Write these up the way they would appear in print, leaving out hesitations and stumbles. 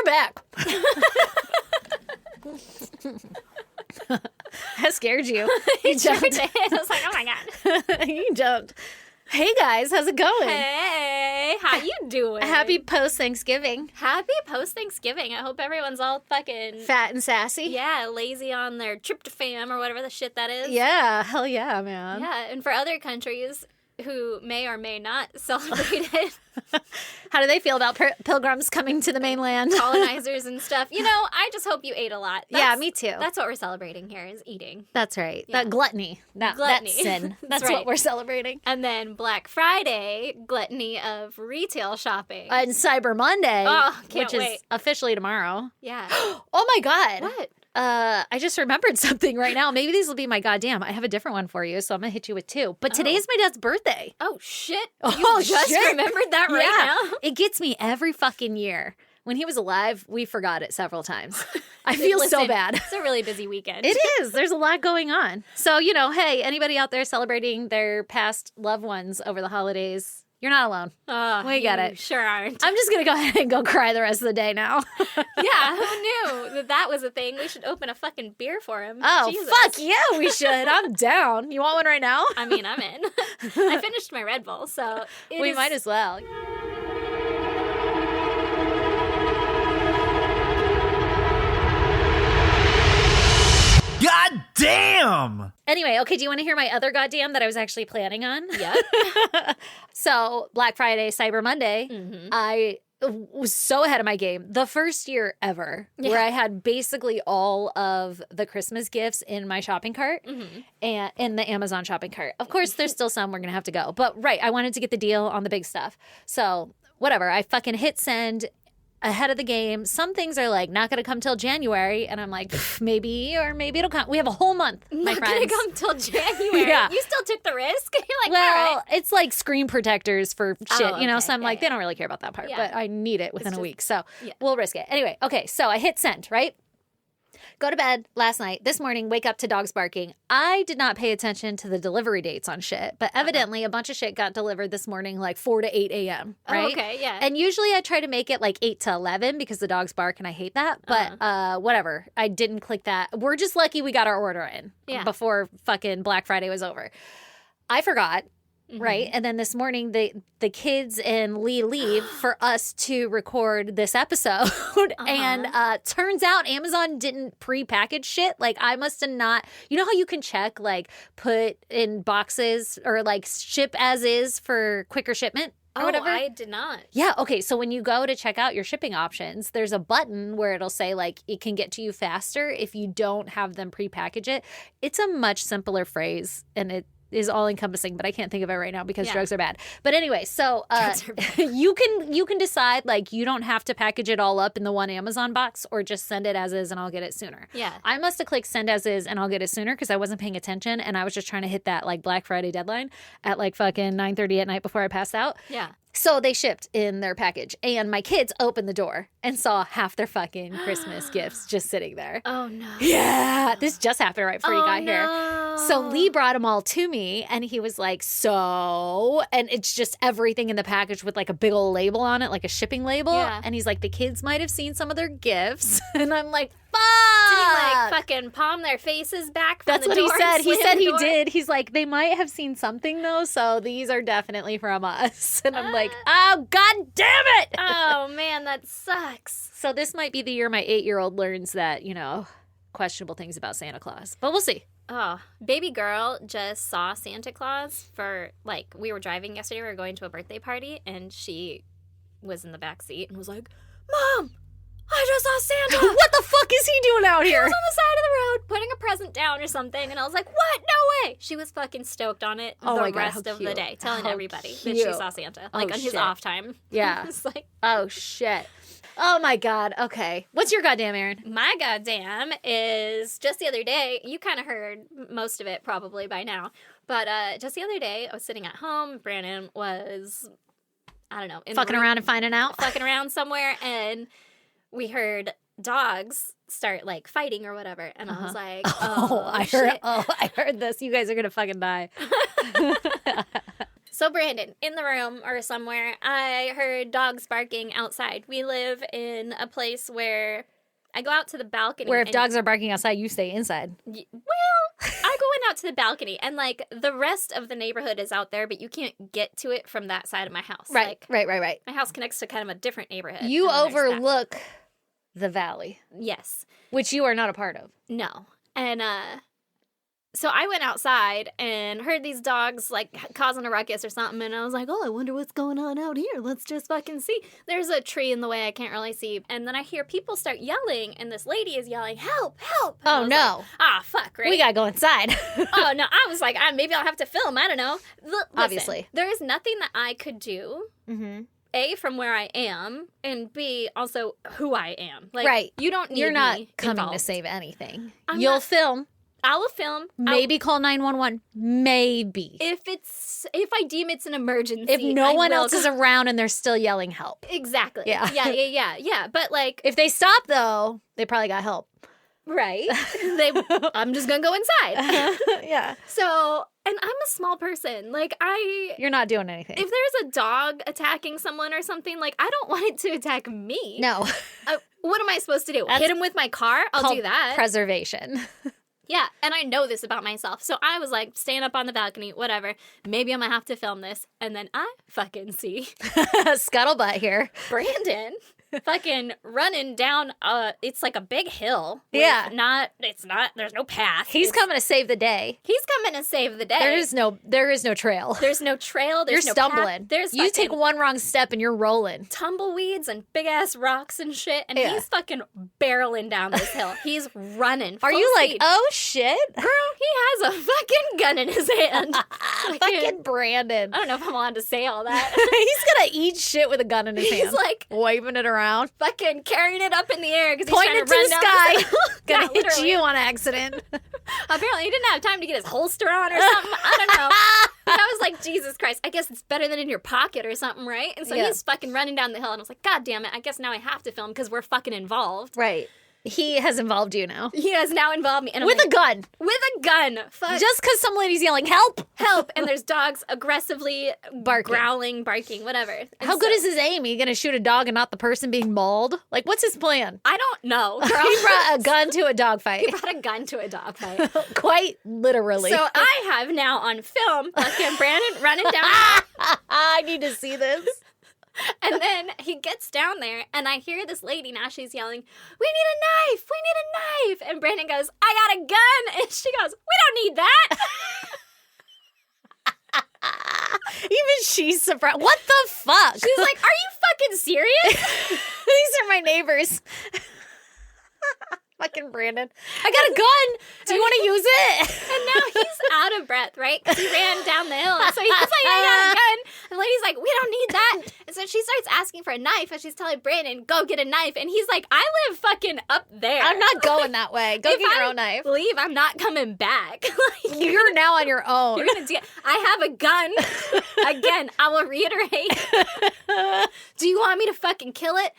back. That scared you. You jumped. I was like, oh my God. You jumped. Hey guys, how's it going? Hey, how you doing? Happy post-Thanksgiving. Happy post-Thanksgiving. I hope everyone's all fucking... Fat and sassy. Yeah, lazy on their tryptophan or whatever the shit that is. Yeah, hell yeah, man. Yeah, and for other countries who may or may not celebrate it. How do they feel about pilgrims coming to the mainland? Colonizers and stuff. You know, I just hope you ate a lot. Yeah, me too. That's what we're celebrating here, is eating. That's right. Yeah. That gluttony. That sin. That's right. what we're celebrating. And then Black Friday, gluttony of retail shopping. And Cyber Monday, can't which wait. is officially tomorrow. Yeah. Oh my God. What? I just remembered something right now. Maybe these will be my goddamn. I have a different one for you, so I'm going to hit you with two. But today's my dad's birthday. Oh, shit. Oh, You just shit. remembered that right now? It gets me every fucking year. When he was alive, we forgot it several times. I feel so Listen, bad. It's a really busy weekend. It is. There's a lot going on. So, hey, anybody out there celebrating their past loved ones over the holidays, you're not alone. We get it. Sure aren't. I'm just going to go ahead and go cry the rest of the day now. Yeah, who knew that was a thing? We should open a fucking beer for him. Oh, Jesus. fuck yeah, we should. I'm down. You want one right now? I mean, I'm in. I finished my Red Bull, so We might as well. God damn! Anyway, okay, do you want to hear my other goddamn that I was actually planning on? Yeah. So, Black Friday, Cyber Monday, I was so ahead of my game. The first year ever where I had basically all of the Christmas gifts in my shopping cart and in the Amazon shopping cart. Of course, there's still some we're going to have to go. But, I wanted to get the deal on the big stuff. So, whatever. I fucking hit send ahead of the game. Some things are like not going to come till January, and I'm like, maybe, or maybe it'll come. We have a whole month, my Not friends. gonna come till January. Yeah. You still took the risk. You're like, Well, all right. it's like screen protectors for shit, okay. so I'm Yeah, like, yeah. they don't really care about that part, Yeah. but I need it within a just- week, so yeah. we'll risk it. Anyway, okay, so I hit send, right? Go to bed last night. This morning, wake up to dogs barking. I did not pay attention to the delivery dates on shit, but evidently a bunch of shit got delivered this morning like 4 to 8 a.m., right? Oh, okay, yeah. And usually I try to make it like 8 to 11 because the dogs bark and I hate that, but whatever. I didn't click that. We're just lucky we got our order in before fucking Black Friday was over. I forgot. Right. And then this morning, the kids and Lee leave for us to record this episode. And turns out Amazon didn't pre-package shit. Like, I must have not. You know how you can check, like, put in boxes or, like, ship as is for quicker shipment? Or whatever? I did not. Yeah. Okay. So when you go to check out your shipping options, there's a button where it'll say, like, it can get to you faster if you don't have them pre-package it. It's a much simpler phrase, and it is all encompassing, but I can't think of it right now because drugs are bad. But anyway, so you can decide, like, you don't have to package it all up in the one Amazon box, or just send it as is and I'll get it sooner. Yeah. I must have clicked send as is and I'll get it sooner because I wasn't paying attention and I was just trying to hit that like Black Friday deadline at like fucking 9:30 at night before I passed out. Yeah. So they shipped in their package, and my kids opened the door and saw half their fucking Christmas gifts just sitting there. Oh, no. Yeah, this just happened right before you got here. No. So Lee brought them all to me, and he was like, so, and it's just everything in the package with like a big old label on it, like a shipping label. Yeah. And he's like, the kids might have seen some of their gifts. And I'm like, fuck. Did he like fucking palm their faces back from That's the what door? he said. and He slam said the he door? did. He's like, they might have seen something though, so these are definitely from us. And I'm like, oh, god damn it. Oh, man, that sucks. So this might be the year my 8-year-old learns that, questionable things about Santa Claus. But we'll see. Oh, baby girl just saw Santa Claus for, like, we were driving yesterday. We were going to a birthday party, and she was in the back seat and was like, Mom, I just saw Santa. What the fuck is he doing out He here? was on the side of the road putting a present down or something, and I was like, what? No way. She was fucking stoked on it Oh the my God, rest how of the cute. day, telling How everybody that cute. she saw Santa, like, Oh, on his shit. off time. Yeah. It's like, Oh, shit. Oh, my God. Okay. What's your goddamn Aaron? my goddamn is just the other day, you kind of heard most of it probably by now, but just the other day, I was sitting at home. Brandon was, I don't know, in the Fucking room, around and finding out? fucking around somewhere, and we heard dogs start like fighting or whatever, and I was like, oh, I shit. heard this. You guys are going to fucking die. So, Brandon, in the room or somewhere, I heard dogs barking outside. We live in a place where I go out to the balcony. Where if dogs are barking outside, you stay inside. Well, I go out to the balcony, and, like, the rest of the neighborhood is out there, but you can't get to it from that side of my house. Right, like, right. My house connects to kind of a different neighborhood. You overlook the valley. Yes. Which you are not a part of. No. And, so I went outside and heard these dogs, like, causing a ruckus or something, and I was like, oh, I wonder what's going on out here. Let's just fucking see. There's a tree in the way I can't really see. And then I hear people start yelling, and this lady is yelling, help, help. And oh, no. Like, fuck, right? We gotta go inside. Oh, no. I was like, maybe I'll have to film. I don't know. Listen, obviously. There is nothing that I could do. Mm-hmm. A, from where I am, and B, also who I am. Like, right. You don't need You're not me coming involved. to save anything. You'll film. I will film. Maybe call 911. Maybe. If I deem it's an emergency. If no one else is around and they're still yelling help. Exactly. Yeah. Yeah. But, like, if they stop, though, they probably got help. Right. I'm just gonna go inside. Yeah. So, and I'm a small person. Like, You're not doing anything. If there's a dog attacking someone or something, like, I don't want it to attack me. No. What am I supposed to do? Hit him with my car? I'll do that. Preservation. Yeah, and I know this about myself. So I was like, staying up on the balcony, whatever. Maybe I'm going to have to film this. And then I fucking see Scuttlebutt here. Brandon fucking running down, it's like a big hill. Yeah. There's no path. He's coming to save the day. He's coming to save the day. There is no trail. There's no trail. There's you're no stumbling. Path. You take one wrong step and you're rolling. Tumbleweeds and big ass rocks and shit. And he's fucking barreling down this hill. He's running. Are you speed. Like, oh shit? Girl, he has a fucking gun in his hand. Fucking Brandon. I don't know if I'm allowed to say all that. He's gonna eat shit with a gun in his hand. He's like waving it around. Fucking carrying it up in the air because he's pointing trying to to run the down sky. Gonna hit you on accident. Apparently he didn't have time to get his holster on or something. I don't know. But I was like, Jesus Christ, I guess it's better than in your pocket or something, right? And so he's fucking running down the hill, and I was like, God damn it, I guess now I have to film because we're fucking involved. Right. He has involved you now. He has now involved me. And with a gun. With a gun. Fuck. Just because some lady's yelling, help! Help! And there's dogs aggressively growling, barking, whatever. And how good is his aim? Are you going to shoot a dog and not the person being mauled? Like, what's his plan? I don't know. He brought a gun to a dog fight. He brought a gun to a dog fight. Quite literally. So I have now on film fucking Brandon running down. I need to see this. And then he gets down there, and I hear this lady, now she's yelling, we need a knife, we need a knife. And Brandon goes, I got a gun. And she goes, we don't need that. Even she's surprised. What the fuck? She's like, are you fucking serious? These are my neighbors. Fucking Brandon. I got a gun. Do you want to use it? And now he's out of breath, right? Because he ran down the hill. So he's like, I got a gun. And the lady's like, we don't need that. And so she starts asking for a knife. And she's telling Brandon, go get a knife. And he's like, I live fucking up there. I'm not going that way. Go get your own knife. Leave. I'm not coming back. Like, you're now on your own. You're gonna I have a gun. Again, I will reiterate. Do you want me to fucking kill it?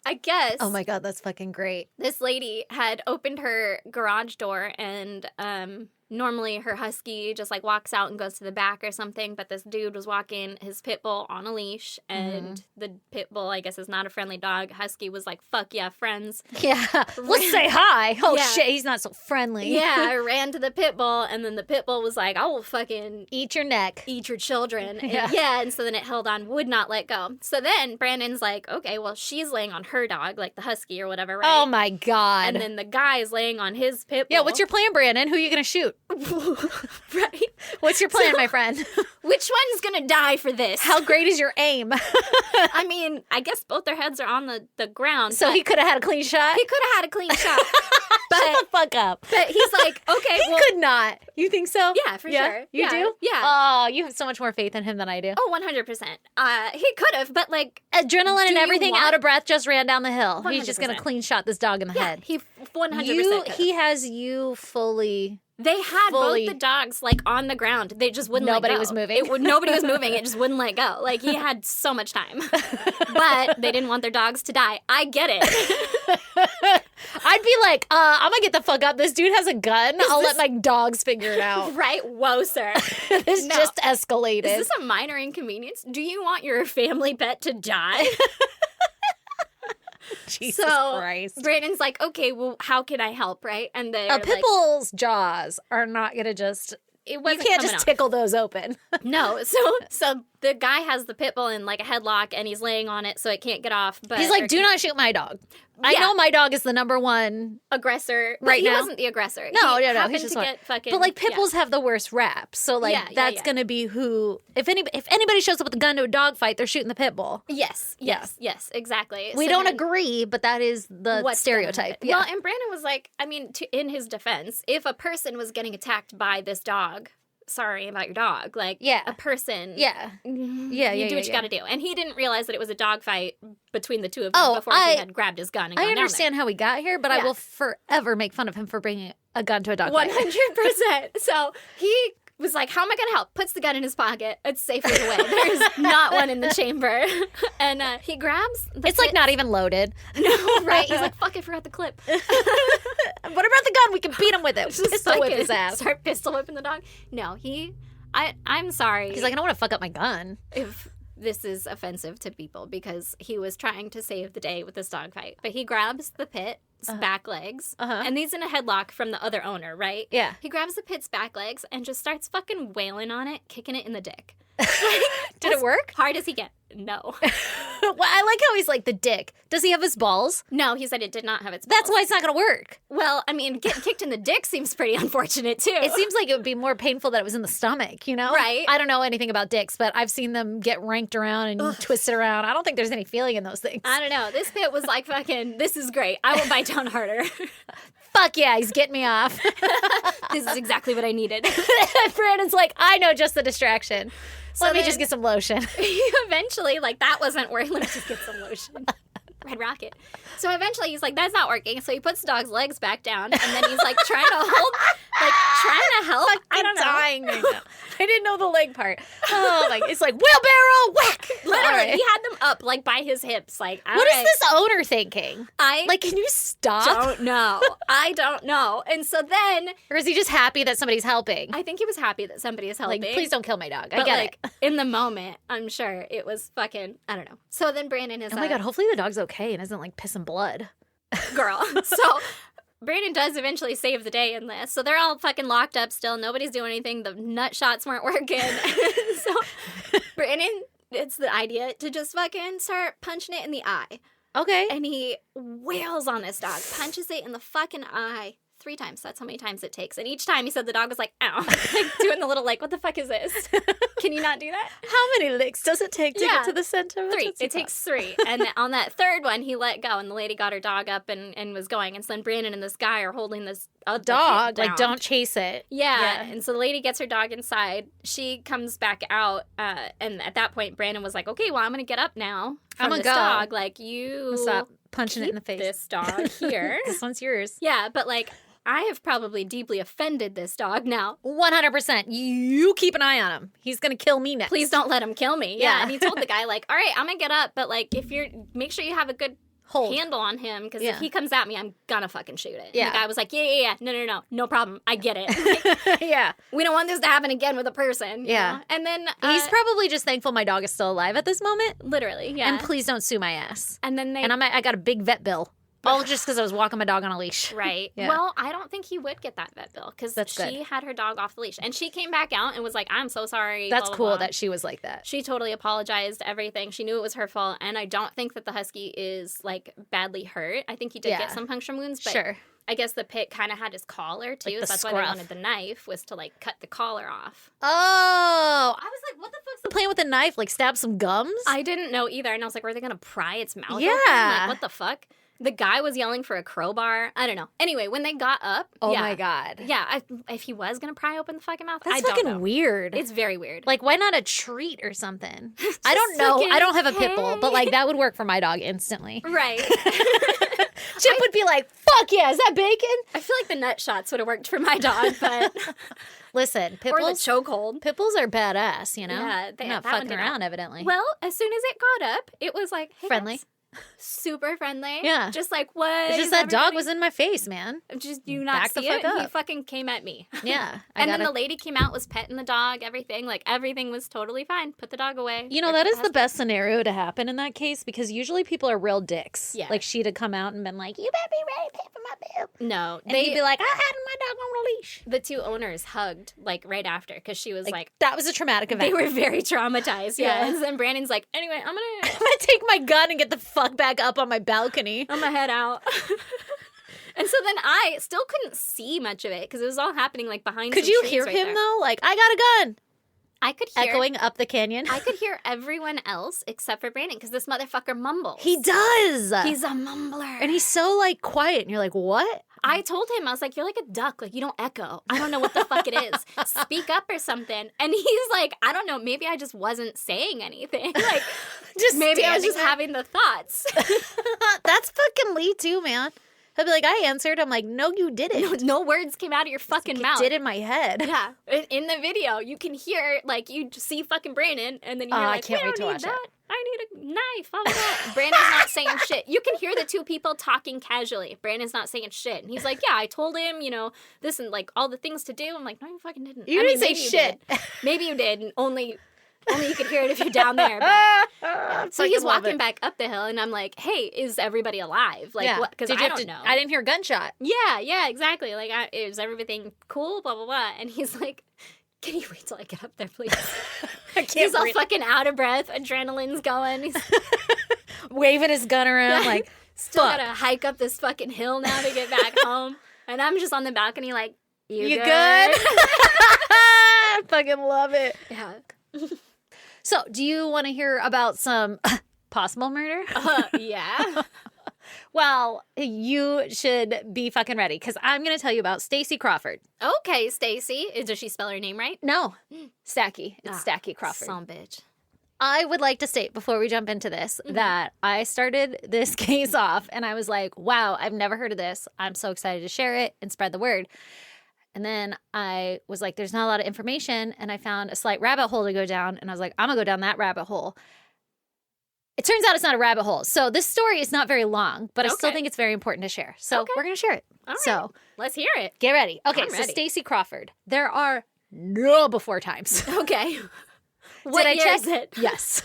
I guess. Oh my God, that's fucking great. This lady had opened her garage door, and normally her husky just like walks out and goes to the back or something, but this dude was walking his pit bull on a leash, and the pit bull, I guess, is not a friendly dog. Husky was like, fuck yeah, friends. Yeah, let's say hi. Oh shit, he's not so friendly. Yeah, I ran to the pit bull, and then the pit bull was like, I will fucking eat your neck. Eat your children. And so then it held on, would not let go. So then Brandon's like, okay, well, she's laying on her dog, like the husky or whatever, right? Oh my God. And then the guy is laying on his pit bull. Yeah, what's your plan, Brandon? Who are you going to shoot? Right? What's your plan, my friend? Which one's going to die for this? How great is your aim? I mean, I guess both their heads are on the ground. So he could have had a clean shot? He could have had a clean shot. Shut the fuck up. But he's like, okay, he could not. You think so? Yeah, for sure. You do? Yeah. Oh, you have so much more faith in him than I do. Oh, 100%. He could have, but like... Adrenaline and everything, out of breath, just ran down the hill. 100%. He's just going to clean shot this dog in the head. He 100% He has you fully... They had both the dogs, like, on the ground. They just wouldn't let go. Nobody was moving. Nobody was moving. It just wouldn't let go. Like, he had so much time. But they didn't want their dogs to die. I get it. I'd be like, I'm gonna get the fuck up. This dude has a gun. I'll let my dogs figure it out. Right? Whoa, sir. This just escalated. Is this a minor inconvenience? Do you want your family pet to die? Jesus Christ. Brandon's like, okay, well, how can I help, right? And a pit bull's jaws are not gonna just... You can't just tickle those open. No. So the guy has the pit bull in like a headlock and he's laying on it so it can't get off. But he's like, do not shoot my dog. Yeah. I know my dog is the number one aggressor right now. He wasn't the aggressor. No. He's just fucking. But like pit bulls have the worst rap. So like that's gonna be who. If anybody shows up with a gun to a dog fight, they're shooting the pit bull. Yes, exactly. We don't agree, but that is the stereotype. Yeah. Well, and Brandon was like, I mean, in his defense, if a person was getting attacked by this dog. Sorry about your dog. Like, a person. You do what you got to do. And he didn't realize that it was a dog fight between the two of them before he had grabbed his gun and gone down there. I understand how he got here, but I will forever make fun of him for bringing a gun to a dog fight. 100%. So he was like, how am I going to help? Puts the gun in his pocket. It's safely away. There's not one in the chamber. And he grabs the It's like not even loaded. No, right? He's like, fuck, I forgot the clip. What about the gun? We can beat him with it. Pistol whip his ass. Start pistol whipping the dog. No, I'm sorry. He's like, I don't want to fuck up my gun. If this is offensive to people because he was trying to save the day with this dog fight. But he grabs the pit's back legs, and he's in a headlock from the other owner, right? Yeah. He grabs the pit's back legs and just starts fucking wailing on it, kicking it in the dick. Did it work? Hard as he can. No. Well, I like how he's like, the dick. Does he have his balls? No, he said it did not have its balls. That's why it's not going to work. Well, I mean, getting kicked in the dick seems pretty unfortunate, too. It seems like it would be more painful that it was in the stomach, you know? Right. I don't know anything about dicks, but I've seen them get ranked around and twisted around. I don't think there's any feeling in those things. I don't know. This pit was like fucking, this is great. I will bite down harder. Fuck yeah, he's getting me off. This is exactly what I needed. Brandon's like, I know just the distraction. So let me just get some lotion. Eventually, like, that wasn't working. Let me just get some lotion. Red Rocket. So eventually he's like, that's not working. So he puts the dog's legs back down, and then he's like trying to help. I don't know. Dying right now. I didn't know the leg part. Oh my! It's like wheelbarrow whack. Literally, he had them up like by his hips. Like, what is this owner thinking? Can you stop? I don't know. And so then, or is he just happy that somebody's helping? I think he was happy that somebody is helping. Like, please don't kill my dog. I get it. In the moment, I'm sure it was fucking. I don't know. So then Brandon is. Oh my god! Hopefully the dog's okay and isn't like pissing blood. Girl. So Brandon does eventually save the day in this. So they're all fucking locked up still. Nobody's doing anything. The nut shots weren't working. So Brandon, it's the idea to just fucking start punching it in the eye. Okay. And he wails on this dog, punches it in the fucking eye 3 times. That's how many times it takes. And each time he said the dog was like, ow. Like doing the little like, what the fuck is this? Can you not do that? How many licks does it take to get to the center? 3. It takes 3. And on that third one, he let go, and the lady got her dog up and was going. And so then Brandon and this guy are holding this dog. Like, don't chase it. Yeah. And so the lady gets her dog inside. She comes back out. And at that point, Brandon was like, okay, well, I'm going to get up now from this dog. Like, you stop punching it in the face. This dog here. This one's yours. Yeah, but like, I have probably deeply offended this dog now. 100%. You keep an eye on him. He's going to kill me next. Please don't let him kill me. Yeah. And he told the guy, like, all right, I'm going to get up, but, like, make sure you have a good handle on him, because if he comes at me, I'm going to fucking shoot it. Yeah. And the guy was like, yeah. No problem. I get it. Like, yeah. We don't want this to happen again with a person. Yeah. Know? And then... he's probably just thankful my dog is still alive at this moment. Literally, yeah. And please don't sue my ass. And then I got a big vet bill. All just because I was walking my dog on a leash. Right. Yeah. Well, I don't think he would get that vet bill because she had her dog off the leash. And she came back out and was like, I'm so sorry. That's blah, blah, cool blah. that she was like that. She totally apologized, everything. She knew it was her fault. And I don't think that the husky is, like, badly hurt. I think he did get some puncture wounds. But I guess the pit kind of had his collar, too. Like, so that's why they wanted the knife, was to, like, cut the collar off. Oh. I was like, what the fuck's the plan with the knife? Like, stab some gums? I didn't know either. And I was like, were they going to pry its mouth open? Yeah. Like, what the fuck? The guy was yelling for a crowbar. I don't know. Anyway, when they got up... Oh, my God. Yeah, if he was going to pry open the fucking mouth, I don't know. That's fucking weird. It's very weird. Like, why not a treat or something? I don't know. I don't have a pit bull, but, like, that would work for my dog instantly. Right. Chip would be like, fuck yeah, is that bacon? I feel like the nut shots would have worked for my dog, but... Listen, pit bulls... Or the chokehold. Pit bulls are badass, you know? Yeah. They're not fucking around, evidently. Well, as soon as it got up, it was like, hey, friendly. guys. super friendly. Yeah. Just like, what? It's just that dog was in my face, man. Just do you not Back see the fuck it? up. He fucking came at me. Yeah. And then the lady came out, was petting the dog, everything. Like, everything was totally fine. Put the dog away. You know, that is the best scenario to happen in that case because usually people are real dicks. Yeah. Like, she'd have come out and been like, you better be ready to pay for my bill. No. And he'd be like, I had my dog on a leash. The two owners hugged, like, right after because she was like that was a traumatic event. They were very traumatized. Yeah. And then Brandon's like, anyway, I'm gonna take my gun and get the fuck back up on my balcony. I'm gonna head out. And so then I still couldn't see much of it because it was all happening like behind. Could you hear him though? Like, I got a gun. I could hear echoing up the canyon. I could hear everyone else except for Brandon because this motherfucker mumbles. He does. He's a mumbler, and he's so like quiet. And you're like, what? I told him, I was like, you're like a duck. Like, you don't echo. I don't know what the fuck it is. Speak up or something. And he's like, I don't know. Maybe I just wasn't saying anything. Like, just maybe I was just having the thoughts. That's fucking Lee too, man. He'll be like, I answered. I'm like, no, you didn't. No words came out of your fucking mouth. It did in my head. Yeah. In the video, you can hear, like, you see fucking Brandon, and then you're like, I can't wait to watch that. it. I need a knife. I'm not. Brandon's not saying shit. You can hear the two people talking casually. Brandon's not saying shit. And he's like, yeah, I told him, you know, this and, like, all the things to do. I'm like, no, you fucking didn't. You didn't say shit. Maybe you did, and only you could hear it if you're down there. But, yeah. So he's walking back up the hill, and I'm like, hey, is everybody alive? Like, what? Because I don't know. I didn't hear a gunshot. Yeah, exactly. Like, is everything cool? Blah, blah, blah. And he's like, can you wait till I get up there, please? I can't He's all breathe. fucking out of breath. Adrenaline's going. He's waving his gun around like, still gotta hike up this fucking hill now to get back home. And I'm just on the balcony like, you good? I fucking love it. Yeah. So, do you want to hear about some possible murder? Yeah. Well, you should be fucking ready because I'm going to tell you about Stacy Crawford. Okay, Stacey. Does she spell her name right? No. Stacky. It's Stacky Crawford. Son bitch. I would like to state before we jump into this that I started this case off and I was like, wow, I've never heard of this. I'm so excited to share it and spread the word. And then I was like, there's not a lot of information. And I found a slight rabbit hole to go down. And I was like, I'm going to go down that rabbit hole. It turns out it's not a rabbit hole. So this story is not very long, but I still think it's very important to share. So we're going to share it. All right. So let's hear it. Get ready. Okay, I'm so ready. Stacy Crawford. There are no before times. Okay. What Did I year check? is it? Yes.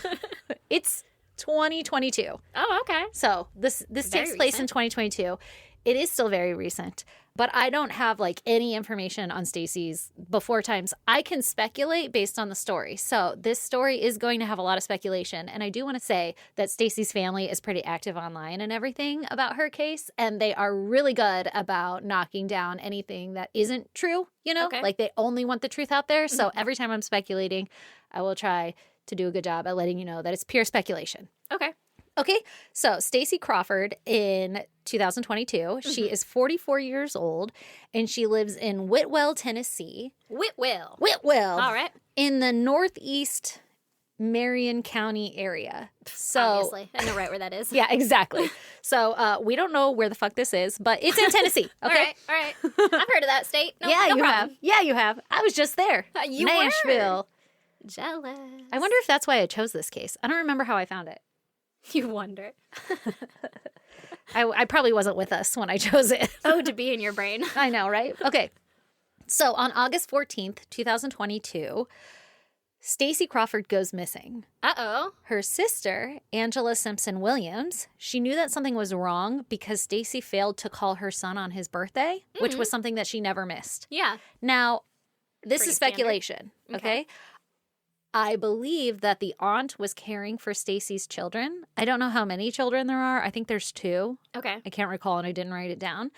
It's 2022. Oh, okay. So this takes place in 2022. It is still very recent, but I don't have like any information on Stacy's before times. I can speculate based on the story. So this story is going to have a lot of speculation. And I do want to say that Stacy's family is pretty active online and everything about her case. And they are really good about knocking down anything that isn't true, you know, like they only want the truth out there. So every time I'm speculating, I will try to do a good job at letting you know that it's pure speculation. Okay, so Stacy Crawford in 2022, she is 44 years old, and she lives in Whitwell, Tennessee. Whitwell. Whitwell. All right. In the northeast Marion County area. So, obviously, I know right where that is. Yeah, exactly. So we don't know where the fuck this is, but it's in Tennessee. Okay. All right. I've heard of that state. No, yeah, no you problem. have. Yeah, you have. I was just there. You Nashville. Were. Jealous. I wonder if that's why I chose this case. I don't remember how I found it. You wonder. I probably wasn't with us when I chose it. Oh, to be in your brain. I know, right? Okay. So on August 14th, 2022, Stacy Crawford goes missing. Uh-oh. Her sister, Angela Simpson Williams, she knew that something was wrong because Stacy failed to call her son on his birthday, which was something that she never missed. Yeah. Now, this Pretty is speculation, okay? I believe that the aunt was caring for Stacy's children. I don't know how many children there are. I think there's 2. Okay. I can't recall, and I didn't write it down.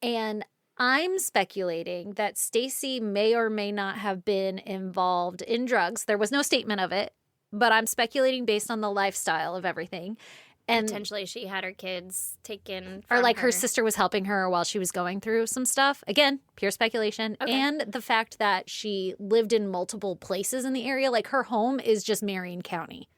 And I'm speculating that Stacy may or may not have been involved in drugs. There was no statement of it, but I'm speculating based on the lifestyle of everything. And potentially she had her kids taken or from like her. her sister was helping her while she was going through some stuff. Again, pure speculation. And the fact that she lived in multiple places in the area. Like her home is just Marion County.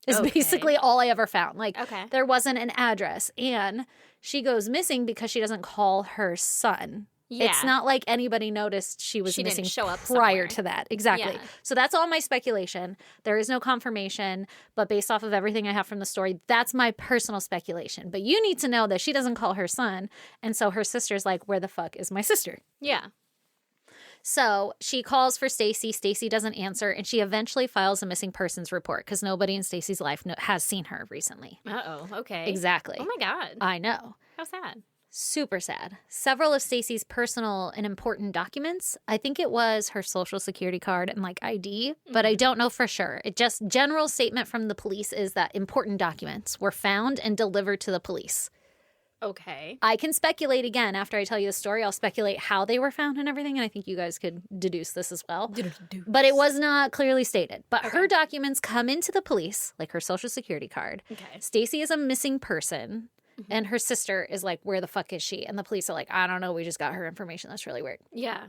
Is basically all I ever found. Like there wasn't an address. And she goes missing because she doesn't call her son Yeah. It's not like anybody noticed she was missing didn't show up prior somewhere. to that. Exactly. Yeah. So that's all my speculation. There is no confirmation, but based off of everything I have from the story, that's my personal speculation. But you need to know that she doesn't call her son, and so her sister's like, where the fuck is my sister? Yeah. So she calls for Stacy. Stacy doesn't answer, and she eventually files a missing persons report because nobody in Stacy's life has seen her recently. Uh-oh. Okay. Exactly. Oh, my God. I know. How sad. Super sad. Several of Stacy's personal and important documents, I think it was her social security card and like ID, but I don't know for sure. It just general statement from the police is that important documents were found and delivered to the police. Okay. I can speculate again after I tell you the story. I'll speculate how they were found and everything, and I think you guys could deduce this as well. But it was not clearly stated. But her documents come into the police, like her social security card. Okay. Stacy is a missing person. And her sister is like, where the fuck is she? And the police are like, I don't know. We just got her information. That's really weird. Yeah.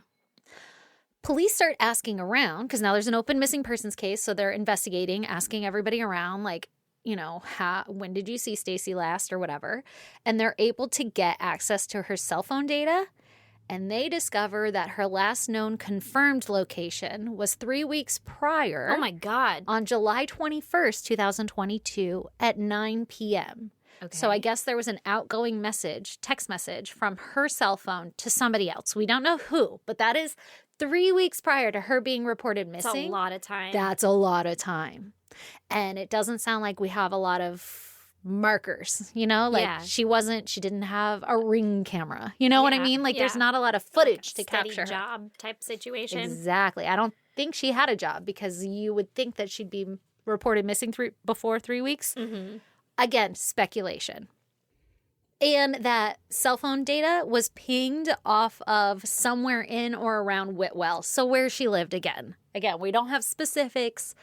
Police start asking around because now there's an open missing persons case. So they're investigating, asking everybody around, like, you know, when did you see Stacy last or whatever? And they're able to get access to her cell phone data. And they discover that her last known confirmed location was 3 weeks prior. Oh, my God. On July 21st, 2022 at 9 p.m. Okay. So I guess there was an outgoing text message from her cell phone to somebody else. We don't know who, but that is 3 weeks prior to her being reported missing. That's a lot of time. That's a lot of time. And it doesn't sound like we have a lot of markers, you know? Like she didn't have a Ring camera. You know what I mean? Like there's not a lot of footage to capture her. Job type situation. Exactly. I don't think she had a job because you would think that she'd be reported missing before 3 weeks. Mm-hmm. Again, speculation. And that cell phone data was pinged off of somewhere in or around Whitwell. So where she lived again. Again, we don't have specifics,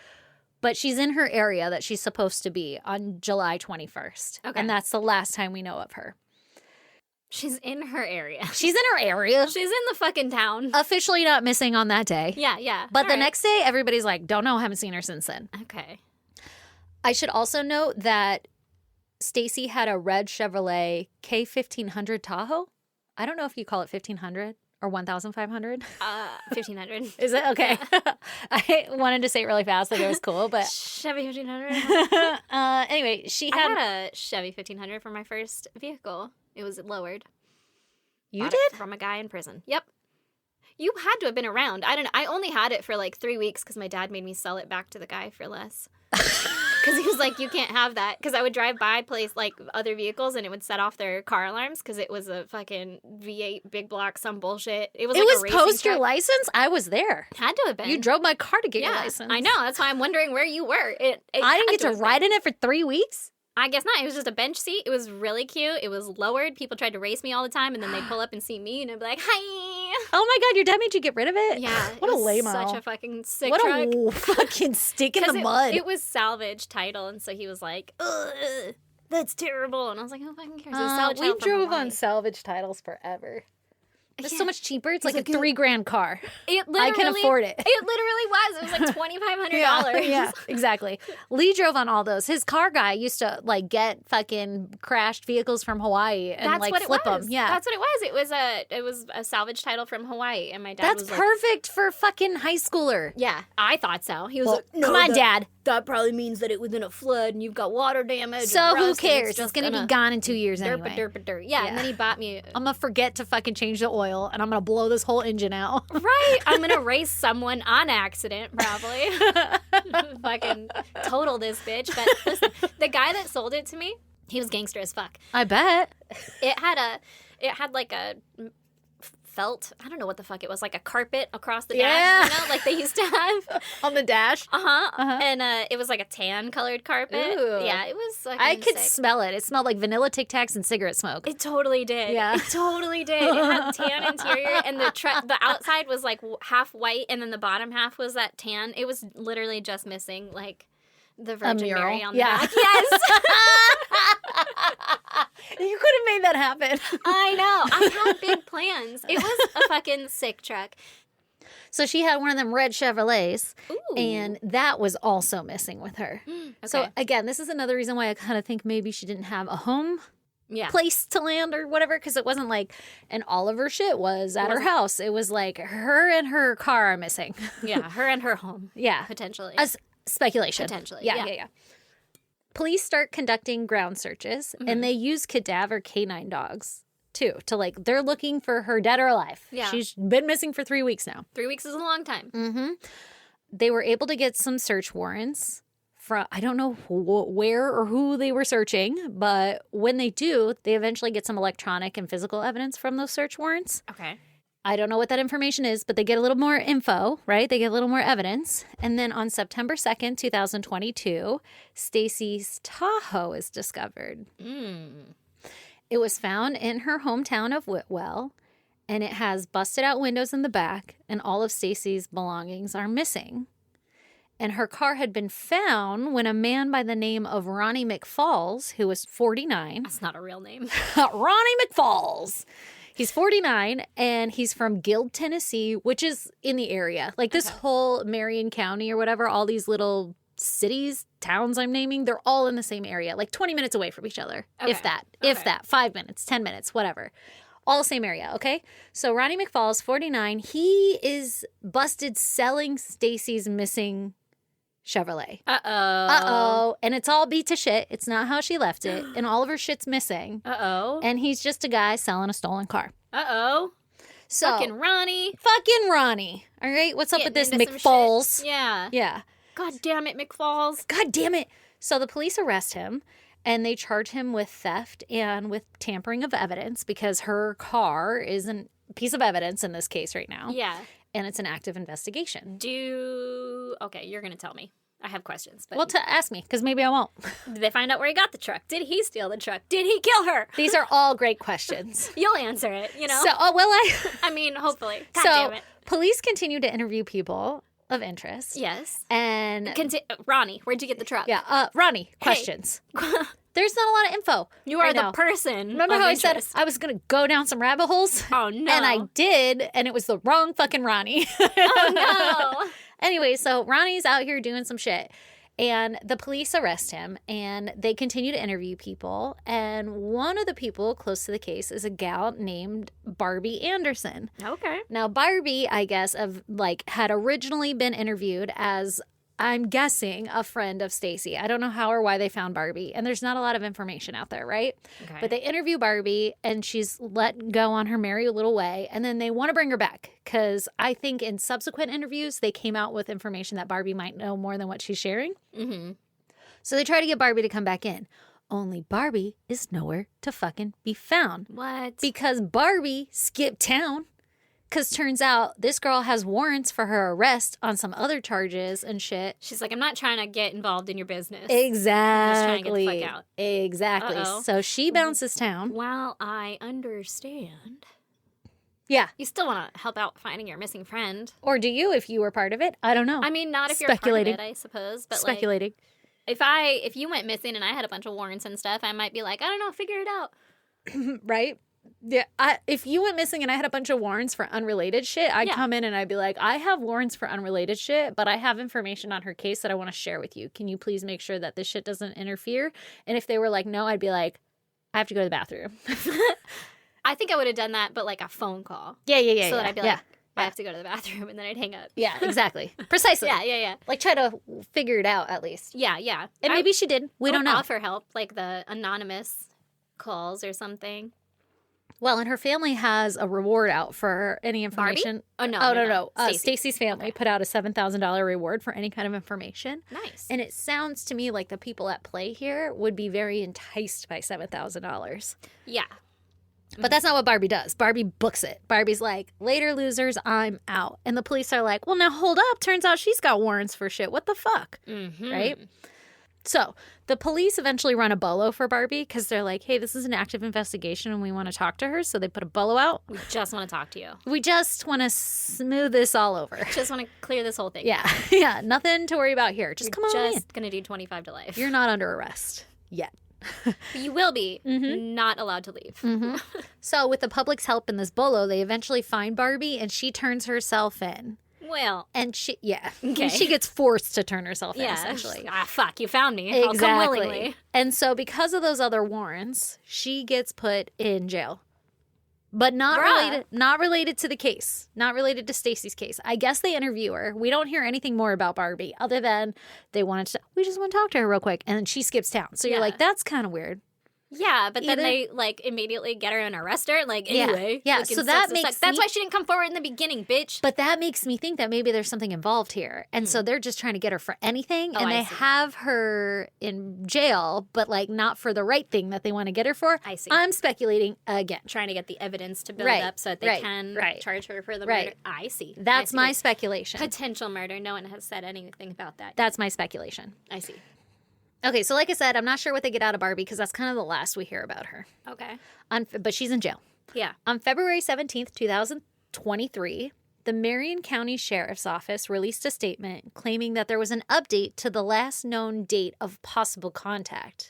but she's in her area that she's supposed to be on July 21st. Okay. And that's the last time we know of her. She's in her area. She's in her area. She's in the fucking town. Officially not missing on that day. Yeah. But the next day, everybody's like, don't know, haven't seen her since then. Okay. I should also note that Stacy had a red Chevrolet K1500 Tahoe. I don't know if you call it 1500 or 1500. 1500. Is it? Okay. I wanted to say it really fast like it was cool, but Chevy 1500. Anyway, I had a Chevy 1500 for my first vehicle. It was lowered. You did? From a guy in prison. Yep. You had to have been around. I don't know. I only had it for like 3 weeks because my dad made me sell it back to the guy for less. Because he was like, you can't have that. Because I would drive by like other vehicles and it would set off their car alarms because it was a fucking V8 big block, some bullshit. It was post your license? I was there. Had to have been. You drove my car to get your license. I know. That's why I'm wondering where you were. I didn't get to ride in it for 3 weeks? I guess not. It was just a bench seat. It was really cute. It was lowered. People tried to race me all the time, and then they'd pull up and see me, and I'd be like, hi. Oh my God, your dad made you get rid of it? Yeah. What a lame-o. Such a fucking sick truck. What a fucking stick in the mud. It was salvage title, and so he was like, ugh, that's terrible. And I was like, who fucking cares? Salvage we drove on salvage titles forever. It's so much cheaper. It's like a $3,000 car. I can afford it. It literally was. It was like $2,500. Yeah, exactly. Lee drove on all those. His car guy used to like get fucking crashed vehicles from Hawaii and flip them. Yeah, that's what it was. It was a salvage title from Hawaii, and my dad. That's was perfect for fucking high schooler. Yeah, I thought so. He was like, no, come on, Dad. That probably means that it was in a flood and you've got water damage. So who cares? It's going to be gone in 2 years anyway. Derp. Yeah, and then he bought me. I'm going to forget to fucking change the oil and I'm going to blow this whole engine out. Right. I'm going to race someone on accident, probably. Fucking total this bitch. But listen, the guy that sold it to me, he was gangster as fuck. I bet. It had like a felt, I don't know what the fuck it was, like a carpet across the dash, you know, like they used to have on the dash. And it was like a tan colored carpet. Ooh. Yeah, it was I could smell it. It smelled like vanilla Tic Tacs and cigarette smoke. It totally did. Yeah, it totally did. It had tan interior, and the outside was like half white, and then the bottom half was that tan. It was literally just missing like the Virgin Mary on the back. Yes. You could have made that happen. I know. I had big plans. It was a fucking sick truck. So she had one of them red Chevrolets, Ooh. and that was also missing with her. Okay. So again, this is another reason why I kind of think maybe she didn't have a home place to land or whatever, because it wasn't like, and all of her shit was at her house. It was like her and her car are missing. Yeah, her and her home. Yeah. Potentially. As speculation. Potentially. Yeah. Police start conducting ground searches, and they use cadaver canine dogs, too, to like, they're looking for her dead or alive. Yeah. She's been missing for 3 weeks now. 3 weeks is a long time. Mm-hmm. They were able to get some search warrants from, I don't know where or who they were searching, but when they do, they eventually get some electronic and physical evidence from those search warrants. Okay. I don't know what that information is, but they get a little more info, right? They get a little more evidence. And then on September 2nd, 2022, Stacy's Tahoe is discovered. It was found in her hometown of Whitwell, and it has busted out windows in the back, and all of Stacy's belongings are missing. And her car had been found when a man by the name of Ronnie McFalls, who was 49. That's not a real name. Ronnie McFalls. He's 49, and he's from Guild, Tennessee, which is in the area. Like this whole Marion County or whatever, all these little cities, towns I'm naming, they're all in the same area, like 20 minutes away from each other, if that, 5 minutes, 10 minutes, whatever. All the same area, okay? So Ronnie McFalls, 49, he is busted selling Stacy's missing Chevrolet. Uh-oh. And it's all beat to shit. It's not how she left it. And all of her shit's missing. Uh-oh. And he's just a guy selling a stolen car. Uh-oh. So, fucking Ronnie. All right? What's up with this Getting into some McFalls? shit. Yeah. Yeah. God damn it, McFalls. God damn it. So the police arrest him, and they charge him with theft and with tampering of evidence because her car is a piece of evidence in this case right now. Yeah. And it's an active investigation. Okay, you're going to tell me. I have questions. But Well, ask me, because maybe I won't. did they find out where he got the truck? Did he steal the truck? Did he kill her? These are all great questions. You'll answer it, you know? So, I mean, hopefully. God damn it. Police continue to interview people of interest. Yes. And Ronnie, where'd you get the truck? Yeah, Ronnie, questions. There's not a lot of info. You are right the now. person. Remember how I said I was going to go down some rabbit holes? Oh, no. And I did, and it was the wrong fucking Ronnie. Oh, no. Anyway, so Ronnie's out here doing some shit. And the police arrest him, and they continue to interview people. And one of the people close to the case is a gal named Barbie Anderson. Okay. Now, Barbie, I guess, had originally been interviewed as, I'm guessing, a friend of Stacy. I don't know how or why they found Barbie, and there's not a lot of information out there, right? Okay. But they interview Barbie, and she's let go on her merry little way, and then they want to bring her back because I think in subsequent interviews, they came out with information that Barbie might know more than what she's sharing. Mm-hmm. So they try to get Barbie to come back in. Only Barbie is nowhere to fucking be found. What? Because Barbie skipped town. Because turns out this girl has warrants for her arrest on some other charges and shit. She's like, I'm not trying to get involved in your business. Exactly. I'm just trying to get the fuck out. Exactly. Uh-oh. So she bounces town. Well, I understand. Yeah. You still want to help out finding your missing friend. Or do you if you were part of it? I don't know. I mean, not if you're part of it, I suppose. But speculating. If you went missing and I had a bunch of warrants and stuff, I might be like, I don't know, figure it out. Right? Yeah, if you went missing and I had a bunch of warrants for unrelated shit, I'd come in and I'd be like, I have warrants for unrelated shit, but I have information on her case that I want to share with you. Can you please make sure that this shit doesn't interfere? And if they were like, no, I'd be like, I have to go to the bathroom. I think I would have done that, but like a phone call. Yeah. So that I'd be like, I have to go to the bathroom, and then I'd hang up. Yeah, exactly. Precisely. Yeah. Like, try to figure it out, at least. Yeah. And maybe she did. We don't know. Offer help, like the anonymous calls or something. Well, and her family has a reward out for any information. Barbie? No. Stacy's family put out a $7,000 reward for any kind of information. Nice. And it sounds to me like the people at play here would be very enticed by $7,000. Yeah. But that's not what Barbie does. Barbie books it. Barbie's like, later, losers, I'm out. And the police are like, well, now hold up. Turns out she's got warrants for shit. What the fuck? Mm-hmm. Right? So the police eventually run a bolo for Barbie because they're like, hey, this is an active investigation and we want to talk to her. So they put a bolo out. We just want to talk to you. We just want to smooth this all over. Just want to clear this whole thing. Yeah. Nothing to worry about here. Just come on in. Just going to do 25 to life. You're not under arrest yet. You will be not allowed to leave. So with the public's help in this bolo, they eventually find Barbie and she turns herself in. Well. And she Okay. she gets forced to turn herself in, essentially. Fuck, you found me. Exactly. I'll come willingly. And so because of those other warrants, she gets put in jail. But not related to the case. Not related to Stacy's case. I guess they interview her. We don't hear anything more about Barbie other than we just want to talk to her real quick. And then she skips town. So you're like, that's kind of weird. Yeah, but then they, like, immediately get her and arrest her. Like, anyway. Yeah, like, so that makes That's why she didn't come forward in the beginning, bitch. But that makes me think that maybe there's something involved here. And so they're just trying to get her for anything. And they have her in jail, but, like, not for the right thing that they want to get her for. I see. I'm speculating again. Trying to get the evidence to build up so that they can charge her for the murder. I see. That's my speculation. Potential murder. No one has said anything about that. That's my speculation. I see. Okay, so like I said, I'm not sure what they get out of Barbie because that's kind of the last we hear about her. Okay. But she's in jail. Yeah. On February 17th, 2023, the Marion County Sheriff's Office released a statement claiming that there was an update to the last known date of possible contact.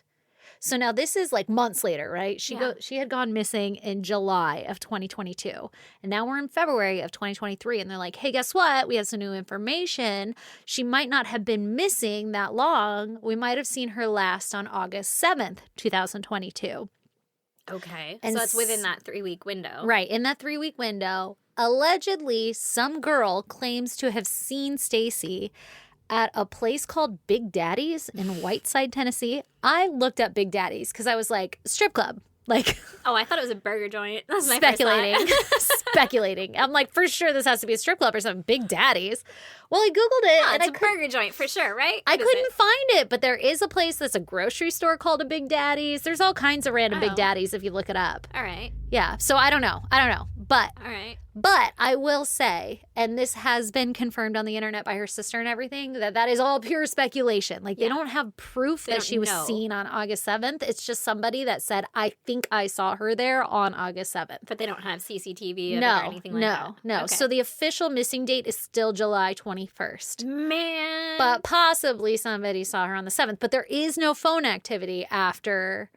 So now this is like months later, right? She had gone missing in July of 2022. And now we're in February of 2023. And they're like, hey, guess what? We have some new information. She might not have been missing that long. We might have seen her last on August 7th, 2022. Okay. And so it's within that 3-week window. Right. In that 3-week window, allegedly, some girl claims to have seen Stacy at a place called Big Daddy's in Whiteside, Tennessee. I looked up Big Daddy's because I was like, strip club. Like, oh, I thought it was a burger joint. That's my speculating. Speculating. I'm like, for sure this has to be a strip club or something. Big Daddy's. Well, I Googled it. Yeah, it's a burger joint for sure, right? I couldn't find it, but there is a place that's a grocery store called a Big Daddy's. There's all kinds of random Big Daddy's if you look it up. All right. Yeah. So I don't know. But all right. But I will say, and this has been confirmed on the internet by her sister and everything, that is all pure speculation. Like, they don't have proof that she was seen on August 7th. It's just somebody that said, I think I saw her there on August 7th. But they don't have CCTV or anything like that. No. Okay. So the official missing date is still July 21st. Man. But possibly somebody saw her on the 7th. But there is no phone activity after,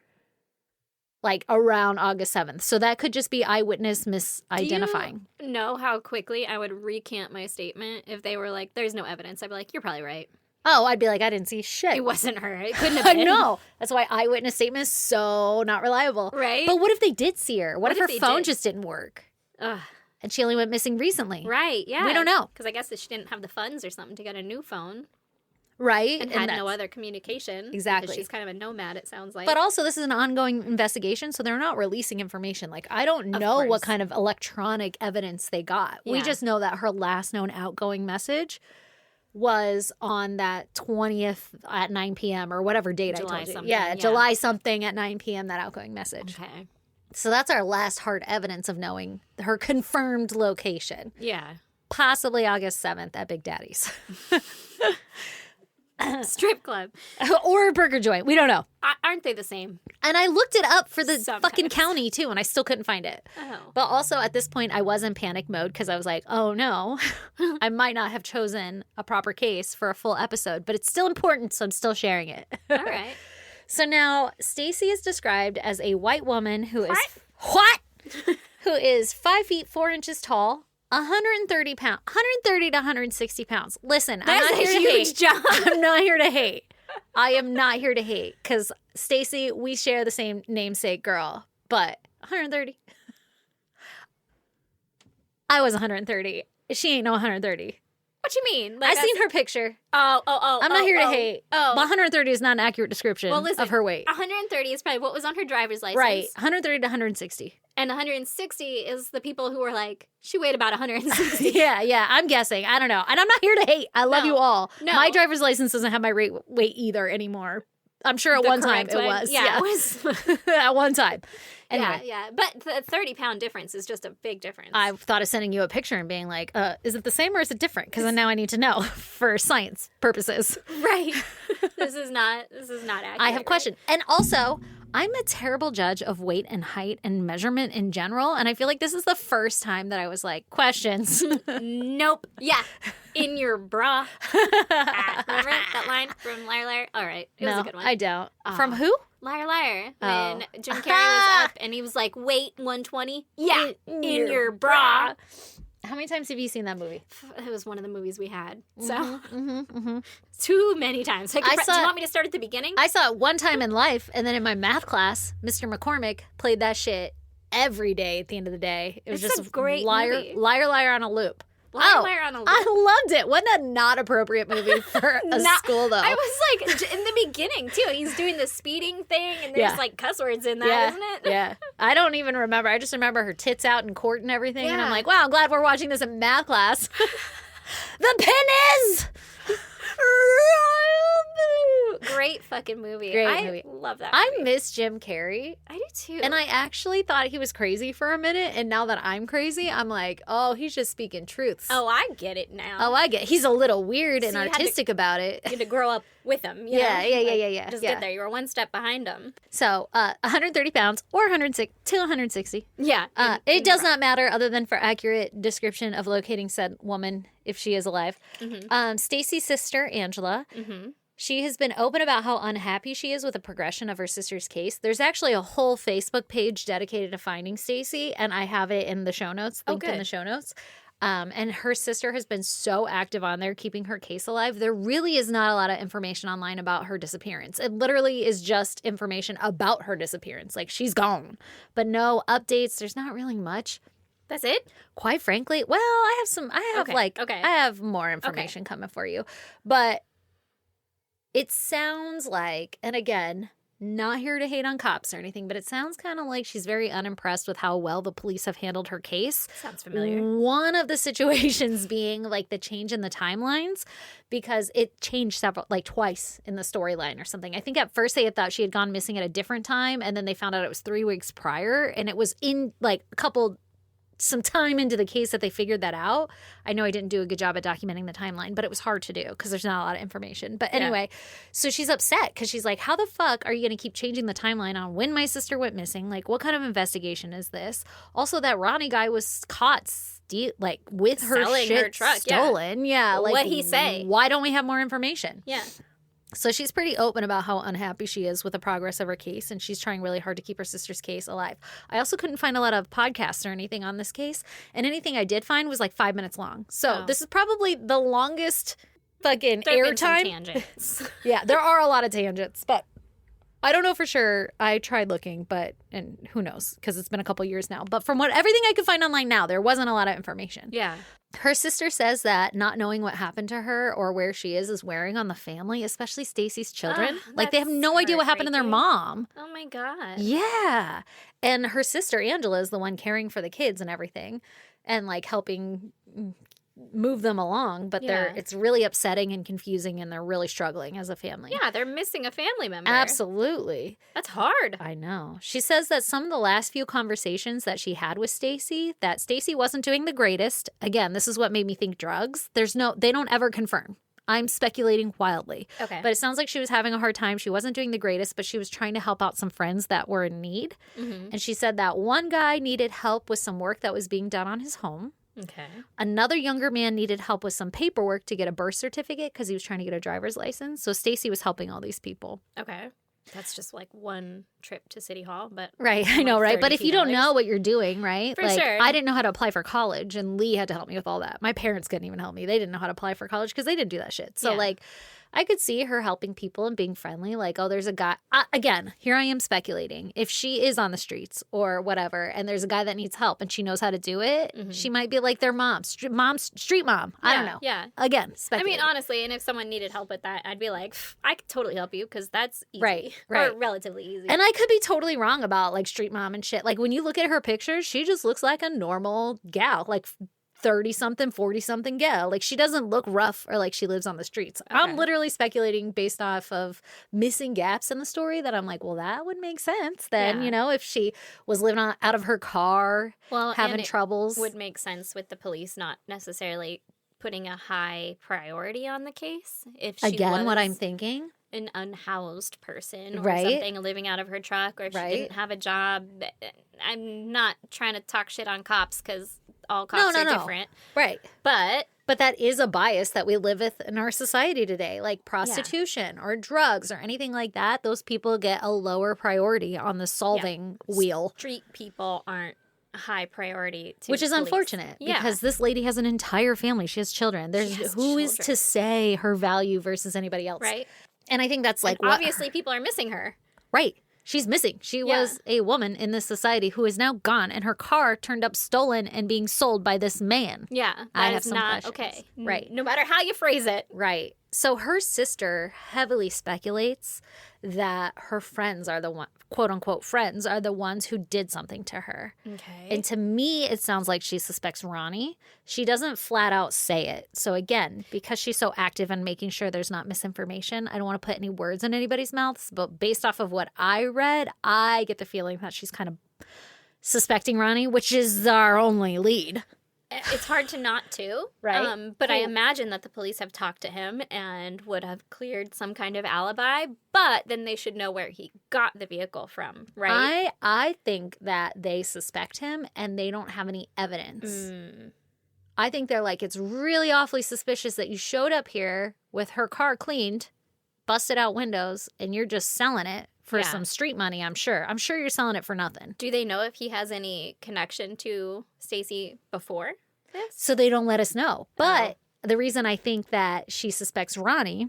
like, around August 7th. So that could just be eyewitness misidentifying. Do you know how quickly I would recant my statement if they were like, there's no evidence? I'd be like, you're probably right. Oh, I'd be like, I didn't see shit. It wasn't her. It couldn't have been. No. That's why eyewitness statement is so not reliable. Right? But what if they did see her? What if her phone just didn't work? Ugh. And she only went missing recently? Right, yeah. We don't know. Because I guess that she didn't have the funds or something to get a new phone. Right. And had no other communication. Exactly. She's kind of a nomad, it sounds like. But also, this is an ongoing investigation, so they're not releasing information. Like, I don't know what kind of electronic evidence they got. Yeah. We just know that her last known outgoing message was on that 20th at 9 p.m. or whatever date July I told you. Something, yeah, July something at 9 p.m., that outgoing message. Okay. So that's our last hard evidence of knowing her confirmed location. Yeah. Possibly August 7th at Big Daddy's. Strip club. Or a burger joint. We don't know. Aren't they the same? And I looked it up for the fucking county, too, and I still couldn't find it. Oh. But also, at this point, I was in panic mode because I was like, oh, no. I might not have chosen a proper case for a full episode, but it's still important, so I'm still sharing it. All right. So now, Stacy is described as a white woman who is... What? Who is 5 feet 4 inches tall, 130 pounds, 130 to 160 pounds. Listen, I'm not here to hate. I'm not here to hate. I am not here to hate because Stacy, we share the same namesake girl, but 130. I was 130. She ain't no 130. What you mean? Like, I seen her picture. Oh. I'm not here to hate. Oh. But 130 is not an accurate description of her weight. 130 is probably what was on her driver's license. Right. 130 to 160. And 160 is the people who were like, she weighed about 160. Yeah. I'm guessing. I don't know. And I'm not here to hate. I love you all. No. My driver's license doesn't have my weight either anymore. I'm sure at one time it was. Yeah, it was. At one time. Anyway. Yeah. But the 30-pound difference is just a big difference. I thought of sending you a picture and being like, is it the same or is it different? Because now I need to know for science purposes. Right. This is not accurate. I have questions. And also, I'm a terrible judge of weight and height and measurement in general. And I feel like this is the first time that I was like, questions. Nope. Yeah. In your bra. Remember that line from Liar Liar? All right. It was a good one. I don't. From who? Liar Liar. When Jim Carrey was up and he was like, weight 120. Yeah. In your bra. How many times have you seen that movie? It was one of the movies we had. So too many times. Do you want me to start at the beginning? I saw it one time in life, and then in my math class, Mr. McCormick played that shit every day at the end of the day. It was just a great movie. Liar on a loop. Liar on a Loop. I loved it. Wasn't that not appropriate movie for a school, though? I was like, in the beginning, too. He's doing the speeding thing, and there's like cuss words in that, isn't it? Yeah. I don't even remember. I just remember her tits out in court and everything. And I'm like, wow, I'm glad we're watching this in math class. The pin is royal blue. Great fucking movie. Great movie. I love that movie. I miss Jim Carrey. I do too. And I actually thought he was crazy for a minute. And now that I'm crazy, I'm like, oh, he's just speaking truths. Oh, I get it now. Oh, I get it. He's a little weird and artistic about it. You had to grow up with him. Yeah. Just get there. You were one step behind him. So 130 pounds or 160 to 160. Yeah. It does not matter other than for accurate description of locating said woman if she is alive. Stacy's sister, Angela. She has been open about how unhappy she is with the progression of her sister's case. There's actually a whole Facebook page dedicated to finding Stacy, and I have it in the show notes, linked in the show notes. And her sister has been so active on there, keeping her case alive. There really is not a lot of information online about her disappearance. It literally is just information about her disappearance. Like, she's gone. But no updates. There's not really much. That's it? Quite frankly. Well, I have more information coming for you. But it sounds like, and again, not here to hate on cops or anything, but it sounds kind of like she's very unimpressed with how well the police have handled her case. Sounds familiar. One of the situations being like the change in the timelines, because it changed twice in the storyline or something. I think at first they had thought she had gone missing at a different time, and then they found out it was 3 weeks prior, and it was in like some time into the case that they figured that out. I know I didn't do a good job at documenting the timeline, but it was hard to do because there's not a lot of information. But anyway, so she's upset because she's like, how the fuck are you going to keep changing the timeline on when my sister went missing? Like, what kind of investigation is this? Also, that Ronnie guy was caught with her selling shit her truck stolen. Yeah. Like, what'd he say? Why don't we have more information? Yeah. So she's pretty open about how unhappy she is with the progress of her case, and she's trying really hard to keep her sister's case alive. I also couldn't find a lot of podcasts or anything on this case, and anything I did find was like 5 minutes long. So this is probably the longest fucking airtime. Tangents. Yeah, there are a lot of tangents, but I don't know for sure. I tried looking, and who knows, because it's been a couple years now. But from everything I could find online now, there wasn't a lot of information. Yeah. Her sister says that not knowing what happened to her or where she is wearing on the family, especially Stacy's children. Like, they have no idea what happened to their mom. Oh, my God. Yeah. And her sister, Angela, is the one caring for the kids and everything and, like, helping move them along. But it's really upsetting and confusing, and they're really struggling as a family. Yeah, they're missing a family member. Absolutely. That's hard. I know. She says that some of the last few conversations that she had with Stacy, that Stacy wasn't doing the greatest. Again, this is what made me think drugs. They don't ever confirm. I'm speculating wildly. Okay. But it sounds like she was having a hard time. She wasn't doing the greatest, but she was trying to help out some friends that were in need. And she said that one guy needed help with some work that was being done on his home. Okay. Another younger man needed help with some paperwork to get a birth certificate because he was trying to get a driver's license. So Stacy was helping all these people. Okay. That's just like one trip to City Hall, but right, I know, right? But if you don't know what you're doing, right? For sure. I didn't know how to apply for college, and Lee had to help me with all that. My parents couldn't even help me. They didn't know how to apply for college because they didn't do that shit. So I could see her helping people and being friendly. Like, oh, there's a guy. Again, here I am speculating. If she is on the streets or whatever, and there's a guy that needs help and she knows how to do it, she might be like their mom, street mom. I don't know. Yeah. Again, speculating. I mean, honestly, and if someone needed help with that, I'd be like, I could totally help you because that's easy. Right. Or relatively easy. And I could be totally wrong about like street mom and shit. Like, when you look at her pictures, she just looks like a normal gal, like 30-something, 40-something gal. Like, she doesn't look rough or like she lives on the streets. Okay. I'm literally speculating based off of missing gaps in the story that I'm like, well, that would make sense then, if she was living out of her car, having troubles. Would make sense with the police not necessarily putting a high priority on the case. If she was what I'm thinking. An unhoused person or right. something, living out of her truck, or if she didn't have a job. I'm not trying to talk shit on cops because all cops are different. Right. But that is a bias that we live with in our society today. Like prostitution or drugs or anything like that, those people get a lower priority on the solving wheel. Street people aren't high priority to Which is police. Unfortunate because this lady has an entire family. She has children. Who is to say her value versus anybody else? Right. And I think that's like obviously people are missing her. Right. She's missing. She was a woman in this society who is now gone, and her car turned up stolen and being sold by this man. Yeah. I That have is some not questions. okay. Right. No matter how you phrase it. Right. So her sister heavily speculates that her friends are the one, quote unquote friends, are the ones who did something to her. Okay. And to me, it sounds like she suspects Ronnie. She doesn't flat out say it. So again, because she's so active in making sure there's not misinformation, I don't want to put any words in anybody's mouths. But based off of what I read, I get the feeling that she's kind of suspecting Ronnie, which is our only lead. It's hard to not to. Right. But I imagine that the police have talked to him and would have cleared some kind of alibi, but then they should know where he got the vehicle from, right? I think that they suspect him and they don't have any evidence. I think they're like, it's really awfully suspicious that you showed up here with her car cleaned, busted out windows, and you're just selling it for some street money, I'm sure. I'm sure you're selling it for nothing. Do they know if he has any connection to Stacy before this? So they don't let us know. But the reason I think that she suspects Ronnie,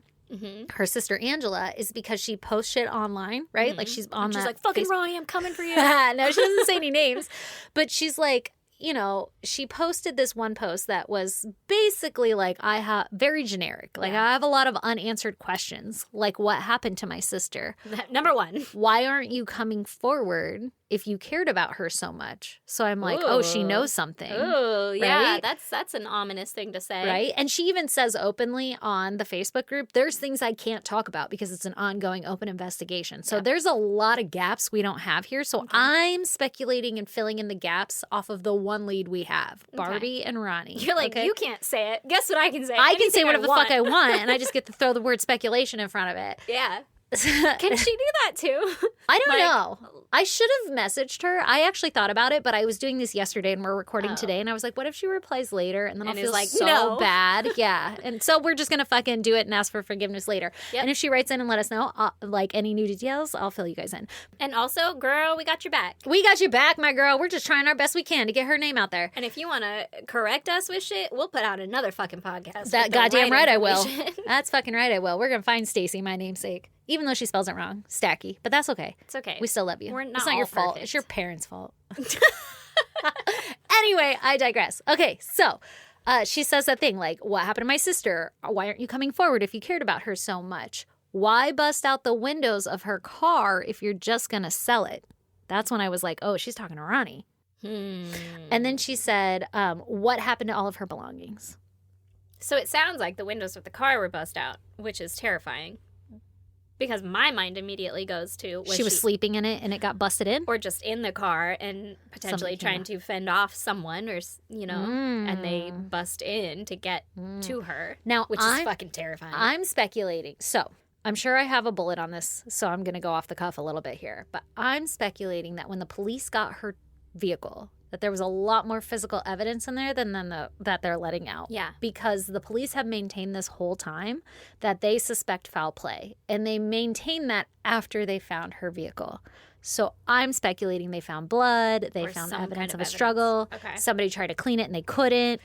her sister Angela, is because she posts shit online, right? Like she's on She's that like, fucking Ronnie, I'm coming for you. No, she doesn't say any names. But she's like, you know, she posted this one post that was basically like, I have very generic. Like, I have a lot of unanswered questions. Like, what happened to my sister? Number one. Why aren't you coming forward if you cared about her so much? So I'm like, oh, she knows something. Oh, yeah. Right? That's an ominous thing to say. Right? And she even says openly on the Facebook group, there's things I can't talk about because it's an ongoing open investigation. So there's a lot of gaps we don't have here. So I'm speculating and filling in the gaps off of the one lead we have, Barbie and Ronnie. You're like, you can't say it. Guess what I can say? I can say whatever the fuck I want, and I just get to throw the word speculation in front of it. Yeah. Can she do that too? I don't know. I should have messaged her. I actually thought about it, but I was doing this yesterday and we're recording today. And I was like, what if she replies later? And then I'll feel like so bad. Yeah. And so we're just going to fucking do it and ask for forgiveness later. Yep. And if she writes in and let us know, like any new details, I'll fill you guys in. And also, girl, we got your back. We got your back, my girl. We're just trying our best we can to get her name out there. And if you want to correct us with shit, we'll put out another fucking podcast. That goddamn right I will. That's fucking right I will. We're going to find Stacy, my namesake. Even though she spells it wrong, Stacky. But that's okay. It's okay. We still love you. It's not your fault. It's your parents' fault. Anyway, I digress. Okay, so she says that thing like, what happened to my sister? Why aren't you coming forward if you cared about her so much? Why bust out the windows of her car if you're just going to sell it? That's when I was like, oh, she's talking to Ronnie. And then she said, what happened to all of her belongings? So it sounds like the windows of the car were bust out, which is terrifying. Because my mind immediately goes to... She was sleeping in it and it got busted in? Or just in the car and potentially trying to fend off someone or, and they bust in to get to her. Now, which is fucking terrifying. I'm speculating. So, I'm sure I have a bullet on this, so I'm going to go off the cuff a little bit here. But I'm speculating that when the police got her vehicle, that there was a lot more physical evidence in there than that they're letting out. Yeah. Because the police have maintained this whole time that they suspect foul play. And they maintain that after they found her vehicle. So I'm speculating they found blood. They found evidence of a struggle. Okay. Somebody tried to clean it and they couldn't.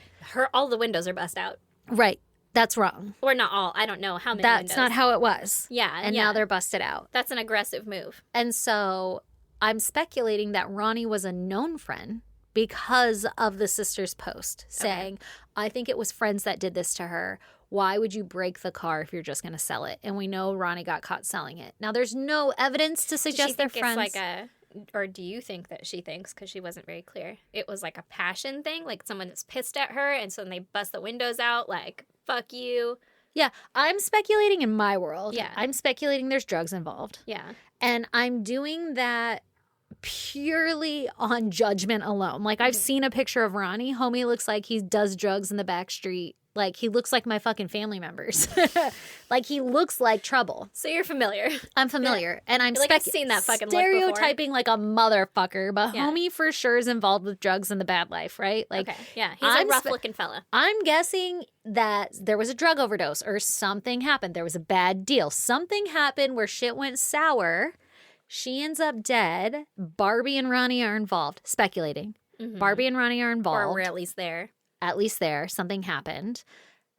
All the windows are bust out. Right. That's wrong. Or not all. I don't know how many That's windows. not how it was. Yeah. And now they're busted out. That's an aggressive move. And so I'm speculating that Ronnie was a known friend because of the sister's post saying, I think it was friends that did this to her. Why would you break the car if you're just going to sell it? And we know Ronnie got caught selling it. Now, there's no evidence to suggest they're friends. Or do you think that she thinks, because she wasn't very clear, it was like a passion thing? Like someone that's pissed at her and so then they bust the windows out like, fuck you. Yeah, I'm speculating in my world. Yeah. I'm speculating there's drugs involved. Yeah. And I'm doing that purely on judgment alone. Like, I've seen a picture of Ronnie. Homie looks like he does drugs in the back street. Like, he looks like my fucking family members. Like, he looks like trouble. So you're familiar. I'm familiar. And I'm I've seen that fucking look stereotyping like a motherfucker. But Yeah. homie for sure is involved with drugs in the bad life, right? Like, okay. Yeah, he's a rough-looking fella. I'm guessing that there was a drug overdose or something happened. There was a bad deal. Something happened where shit went sour. She ends up dead. Barbie and Ronnie are involved. Speculating. Barbie and Ronnie are involved. Or we're at least there. At least there. Something happened.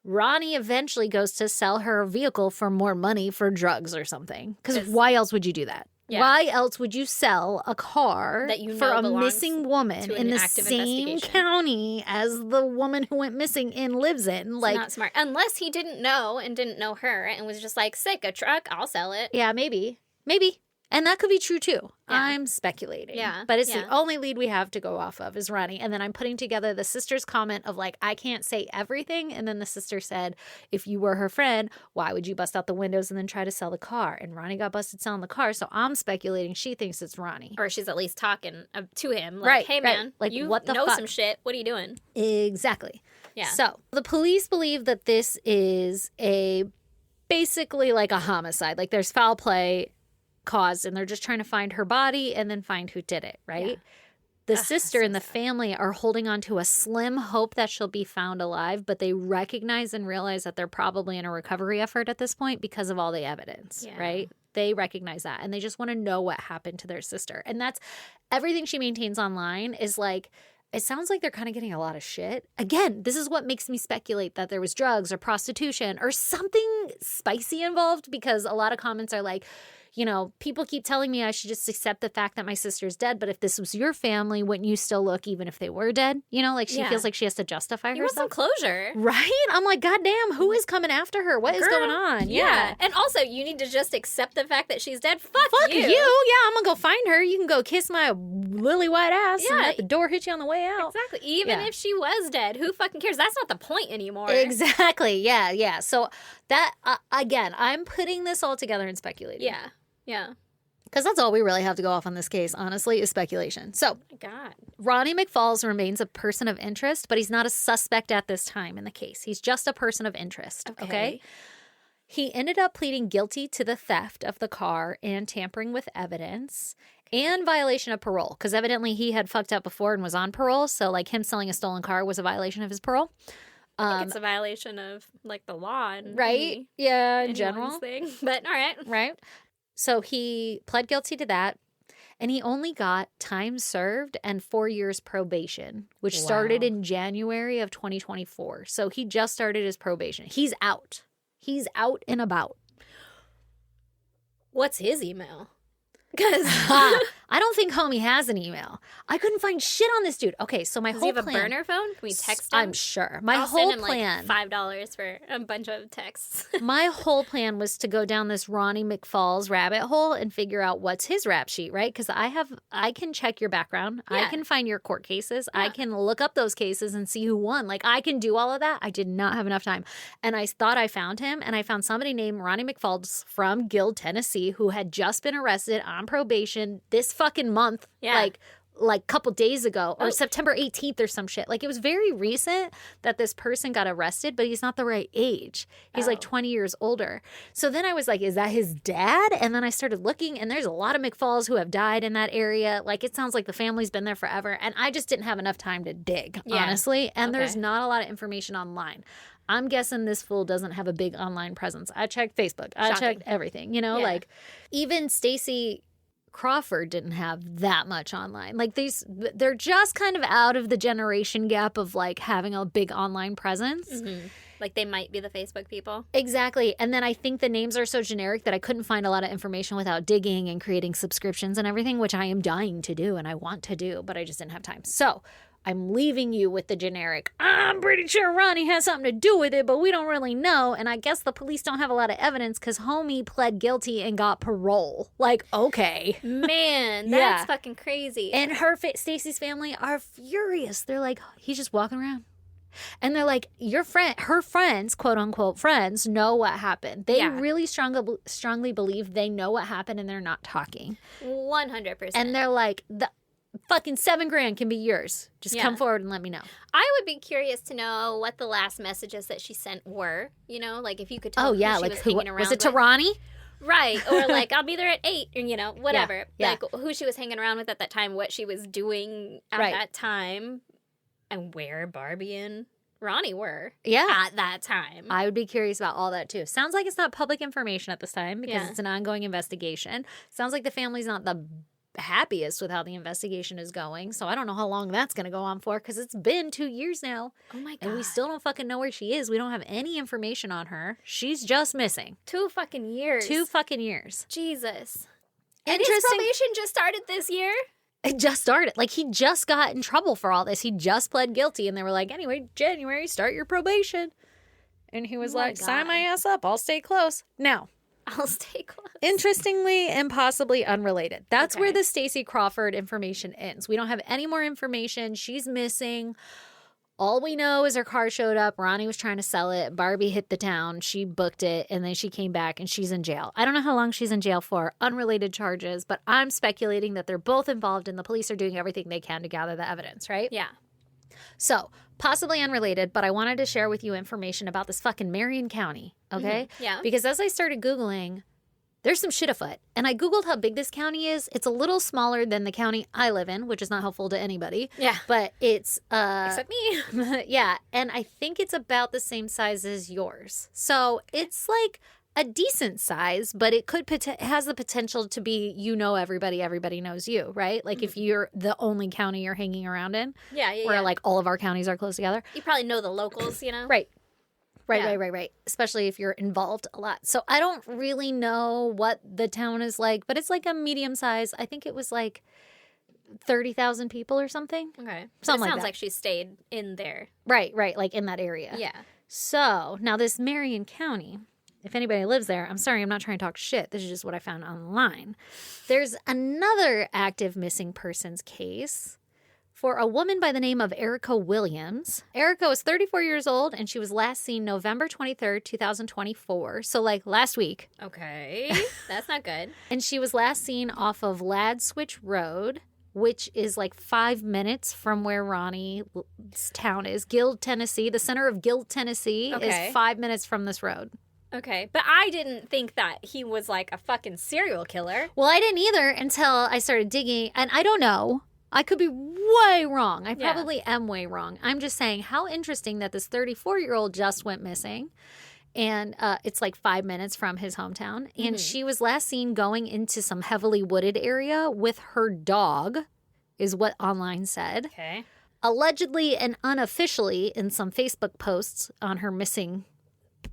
Ronnie eventually goes to sell her vehicle for more money for drugs or something. Because why else would you do that? Yeah. Why else would you sell a car that you know for a missing woman in the same investigation. county as the woman who went missing and lives in? It's like, not smart. Unless he didn't know and didn't know her and was just like, sick, a truck, I'll sell it. Yeah, maybe. Maybe. And that could be true, too. Yeah. I'm speculating. Yeah. But it's the only lead we have to go off of is Ronnie. And then I'm putting together the sister's comment of, like, I can't say everything. And then the sister said, if you were her friend, why would you bust out the windows and then try to sell the car? And Ronnie got busted selling the car. So I'm speculating she thinks it's Ronnie. Or she's at least talking to him. Like, hey, man, like, you what the know fuck? some shit. What are you doing? Exactly. Yeah. So the police believe that this is basically like a homicide. Like there's foul play caused and they're just trying to find her body and then find who did it, right? Yeah. The sister and the family are holding on to a slim hope that she'll be found alive, but they recognize and realize that they're probably in a recovery effort at this point because of all the evidence, right? They recognize that and they just want to know what happened to their sister. And that's everything she maintains online is like, it sounds like they're kind of getting a lot of shit. Again, this is what makes me speculate that there was drugs or prostitution or something spicy involved because a lot of comments are like, you know, people keep telling me I should just accept the fact that my sister's dead. But if this was your family, wouldn't you still look even if they were dead? You know, like she feels like she has to justify herself. You want some closure. Right? I'm like, goddamn, who is coming after her? What is going on? Yeah. And also, you need to just accept the fact that she's dead. Fuck you. Yeah, I'm going to go find her. You can go kiss my lily white ass and let the door hit you on the way out. Exactly. Even if she was dead, who fucking cares? That's not the point anymore. Exactly. Yeah. So that, again, I'm putting this all together and speculating. Yeah. Because that's all we really have to go off on this case, honestly, is speculation. So, oh my God. Ronnie McFalls remains a person of interest, but he's not a suspect at this time in the case. He's just a person of interest, okay? He ended up pleading guilty to the theft of the car and tampering with evidence and violation of parole, because evidently he had fucked up before and was on parole, so, like, him selling a stolen car was a violation of his parole. I think it's a violation of, like, the law. And right? Yeah, in general. Thing. But, all right. Right. So he pled guilty to that, and he only got time served and 4 years probation, which started in January of 2024. So he just started his probation. He's out. He's out and about. What's his email? Because I don't think homie has an email. I couldn't find shit on this dude. Okay, so my whole plan. Does he have a burner phone? Can we text him? I'm sure. I'll whole send him plan. Like $5 for a bunch of texts. My whole plan was to go down this Ronnie McFalls rabbit hole and figure out what's his rap sheet, right? Because I can check your background. Yeah. I can find your court cases. Yeah. I can look up those cases and see who won. Like, I can do all of that. I did not have enough time. And I thought I found him, and I found somebody named Ronnie McFalls from Guild, Tennessee, who had just been arrested on probation this fucking month, like couple days ago, or September 18th or some shit. Like, it was very recent that this person got arrested, but he's not the right age. He's like 20 years older. So then I was like, is that his dad? And then I started looking, and there's a lot of McFalls who have died in that area. Like, it sounds like the family's been there forever, and I just didn't have enough time to dig, honestly. And there's not a lot of information online. I'm guessing this fool doesn't have a big online presence. I checked Facebook. I checked everything. You know, like, even Stacy Crawford didn't have that much online. Like, they're just kind of out of the generation gap of, like, having a big online presence. Mm-hmm. Like, they might be the Facebook people. Exactly. And then I think the names are so generic that I couldn't find a lot of information without digging and creating subscriptions and everything, which I am dying to do and I want to do, but I just didn't have time. So I'm leaving you with the generic, I'm pretty sure Ronnie has something to do with it, but we don't really know. And I guess the police don't have a lot of evidence because homie pled guilty and got parole. Like, okay. Man, that's fucking crazy. And Stacy's family are furious. They're like, he's just walking around. And they're like, her friends, quote unquote friends, know what happened. They really strongly believe they know what happened and they're not talking. 100%. And they're like, the fucking $7,000 can be yours. Just come forward and let me know. I would be curious to know what the last messages that she sent were. You know, like if you could tell who she was hanging around with. Was it to Ronnie? Right. Or like, I'll be there at 8, or, you know, whatever. Like who she was hanging around with at that time, what she was doing at that time, and where Barbie and Ronnie were at that time. I would be curious about all that too. Sounds like it's not public information at this time because it's an ongoing investigation. Sounds like the family's not the happiest with how the investigation is going. So I don't know how long that's going to go on for because it's been 2 years now. Oh my God. And we still don't fucking know where she is. We don't have any information on her. She's just missing. 2 fucking years. 2 fucking years. Jesus. And his probation just started this year? It just started. Like, he just got in trouble for all this. He just pled guilty. And they were like, anyway, January, start your probation. And he was like, sign my ass up. I'll stay close. Now, I'll stay close. Interestingly and possibly unrelated. That's where the Stacy Crawford information ends. We don't have any more information. She's missing. All we know is her car showed up. Ronnie was trying to sell it. Barbie hit the town. She booked it. And then she came back and she's in jail. I don't know how long she's in jail for. Unrelated charges. But I'm speculating that they're both involved and the police are doing everything they can to gather the evidence, right? Yeah. So, possibly unrelated, but I wanted to share with you information about this fucking Marion County, okay? Mm-hmm. Yeah. Because as I started Googling, there's some shit afoot. And I Googled how big this county is. It's a little smaller than the county I live in, which is not helpful to anybody. Yeah. But it's... Except me. Yeah. And I think it's about the same size as yours. So it's like a decent size, but it could it has the potential to be, everybody knows you, right? Like if you're the only county you're hanging around in. Yeah. Where like all of our counties are close together. You probably know the locals, you know? Right. Right. Especially if you're involved a lot. So I don't really know what the town is like, but it's like a medium size. I think it was like 30,000 people or something. Okay. Something like that. Sounds like she stayed in there. Right. Like in that area. Yeah. So now this Marion County, if anybody lives there, I'm sorry, I'm not trying to talk shit. This is just what I found online. There's another active missing persons case for a woman by the name of Erica Williams. Erica was 34 years old, and she was last seen November 23rd, 2024. So, like, last week. Okay. That's not good. And she was last seen off of Lad Switch Road, which is like 5 minutes from where Ronnie's town is. Guild, Tennessee. The center of Guild, Tennessee is 5 minutes from this road. Okay. But I didn't think that he was like a fucking serial killer. Well, I didn't either until I started digging. And I don't know. I could be way wrong. I probably am way wrong. I'm just saying how interesting that this 34-year-old just went missing. And it's like 5 minutes from his hometown. And she was last seen going into some heavily wooded area with her dog, is what online said. Okay. Allegedly and unofficially in some Facebook posts on her missing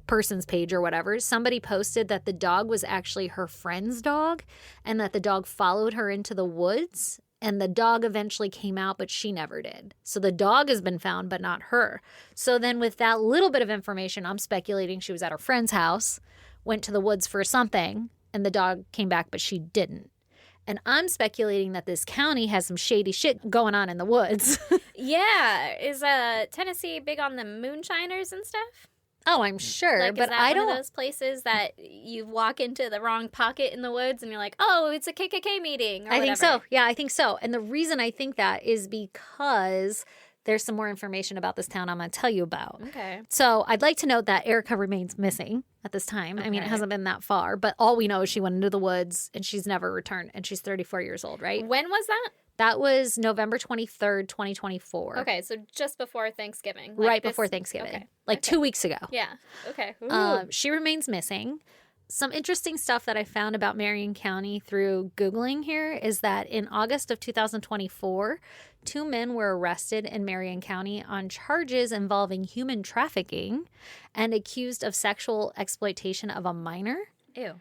persons page or whatever, somebody posted that the dog was actually her friend's dog and that the dog followed her into the woods. And the dog eventually came out, but she never did. So the dog has been found, but not her. So then with that little bit of information, I'm speculating she was at her friend's house, went to the woods for something, and the dog came back, but she didn't. And I'm speculating that this county has some shady shit going on in the woods. Yeah. Is Tennessee big on the moonshiners and stuff? Oh, I'm sure, like, but is that I one don't. Of those places that you walk into the wrong pocket in the woods and you're like, oh, it's a KKK meeting. Or I think so. whatever. Yeah, I think so. And the reason I think that is because there's some more information about this town I'm going to tell you about. Okay. So I'd like to note that Erica remains missing at this time. Okay. I mean, it hasn't been that far, but all we know is she went into the woods and she's never returned, and she's 34 years old, right? When was that? That was November 23rd, 2024. Okay, so just before Thanksgiving. Right before Thanksgiving. Okay. Like 2 weeks ago. Yeah. Okay. She remains missing. Some interesting stuff that I found about Marion County through Googling here is that in August of 2024, 2 men were arrested in Marion County on charges involving human trafficking and accused of sexual exploitation of a minor. Ew.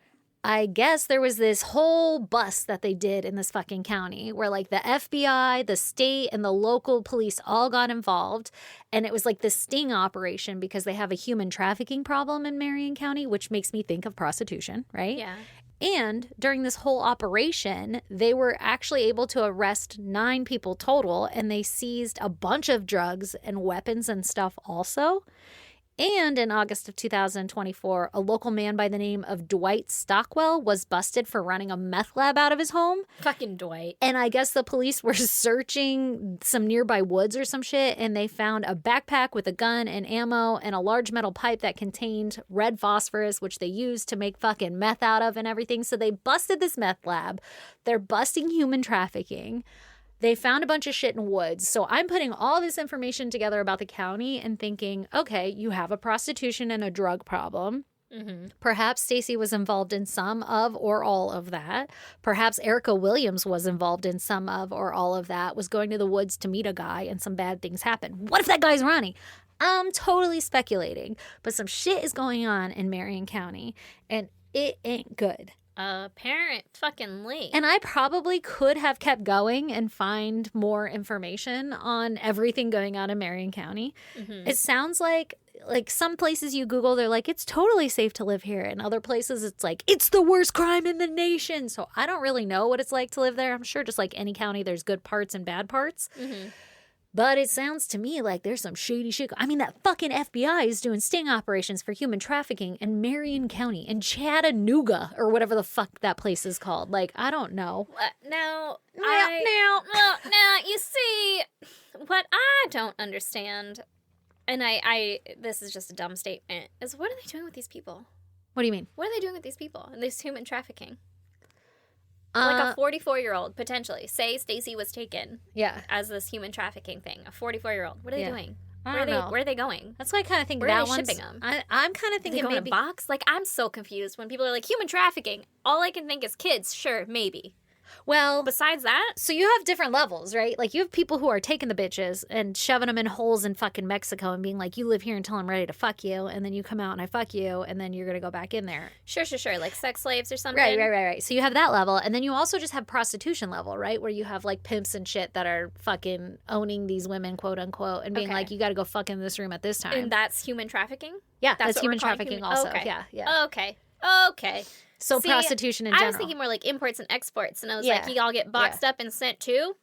I guess there was this whole bust that they did in this fucking county where like the FBI, the state, and the local police all got involved. And it was like this sting operation because they have a human trafficking problem in Marion County, which makes me think of prostitution, right? Yeah. And during this whole operation, they were actually able to arrest 9 people total, and they seized a bunch of drugs and weapons and stuff also. And in August of 2024, a local man by the name of Dwight Stockwell was busted for running a meth lab out of his home. Fucking Dwight. And I guess the police were searching some nearby woods or some shit, and they found a backpack with a gun and ammo and a large metal pipe that contained red phosphorus, which they used to make fucking meth out of and everything. So they busted this meth lab. They're busting human trafficking. They found a bunch of shit in woods. So I'm putting all this information together about the county and thinking, okay, you have a prostitution and a drug problem. Mm-hmm. Perhaps Stacy was involved in some of or all of that. Perhaps Erica Williams was involved in some of or all of that, was going to the woods to meet a guy and some bad things happened. What if that guy's Ronnie? I'm totally speculating, but some shit is going on in Marion County, and it ain't good. Apparently. And I probably could have kept going and find more information on everything going on in Marion County. Mm-hmm. It sounds like some places you Google, they're like, it's totally safe to live here. And other places, it's like, it's the worst crime in the nation. So I don't really know what it's like to live there. I'm sure just like any county, there's good parts and bad parts. Mm-hmm. But it sounds to me like there's some shady shit. I mean, that fucking FBI is doing sting operations for human trafficking in Marion County, in Chattanooga, or whatever the fuck that place is called. Like, I don't know. Now, you see, what I don't understand, and this is just a dumb statement, is what are they doing with these people? What do you mean? What are they doing with these people and this human trafficking? Like a 44-year-old, potentially. Say Stacy was taken as this human trafficking thing. A 44-year-old. What are they doing? I don't know. Where are they going? That's why I kind of think where that are they one's... shipping them? I'm kind of thinking maybe... maybe... in a box? Like, I'm so confused when people are like, human trafficking. All I can think is kids. Sure, maybe. Well, besides that, so you have different levels, right? Like you have people who are taking the bitches and shoving them in holes in fucking Mexico and being like, you live here until I'm ready to fuck you. And then you come out and I fuck you. And then you're going to go back in there. Sure. Like sex slaves or something. Right. So you have that level. And then you also just have prostitution level, right? Where you have like pimps and shit that are fucking owning these women, quote unquote, and being like, you got to go fuck in this room at this time. And that's human trafficking? Yeah, that's human trafficking also. Okay. Yeah. Okay. So prostitution in general. I was thinking more like imports and exports, and I was like, you all get boxed up and sent to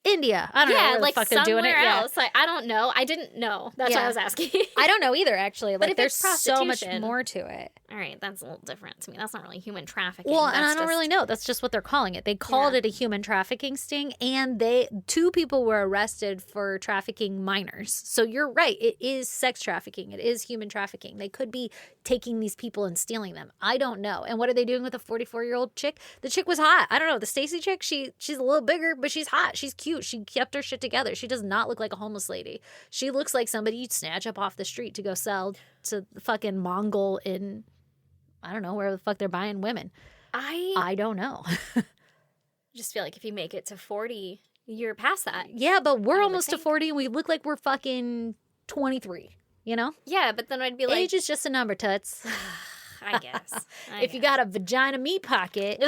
India. I don't know where the fuck they're doing it. Else. Like, I don't know. I didn't know. That's why I was asking. I don't know either, actually. Like, but there's so much more to it. All right, that's a little different to me. That's not really human trafficking. Well, and I don't really know. That's just what they're calling it. They called it a human trafficking sting, and two people were arrested for trafficking minors. So you're right. It is sex trafficking. It is human trafficking. They could be taking these people and stealing them. I don't know. And what are they doing with a 44-year-old chick? The chick was hot. I don't know. The Stacy chick, she's a little bigger, but she's hot. She's cute. She kept her shit together. She does not look like a homeless lady. She looks like somebody you'd snatch up off the street to go sell to the fucking Mongol in, I don't know, where the fuck they're buying women. I don't know. Just feel like if you make it to 40, you're past that. Yeah, but we're almost to 40 and we look like we're fucking 23, you know? Yeah, but then I'd be like... Age is just a number, Toots. I guess. If you got a vagina meat pocket...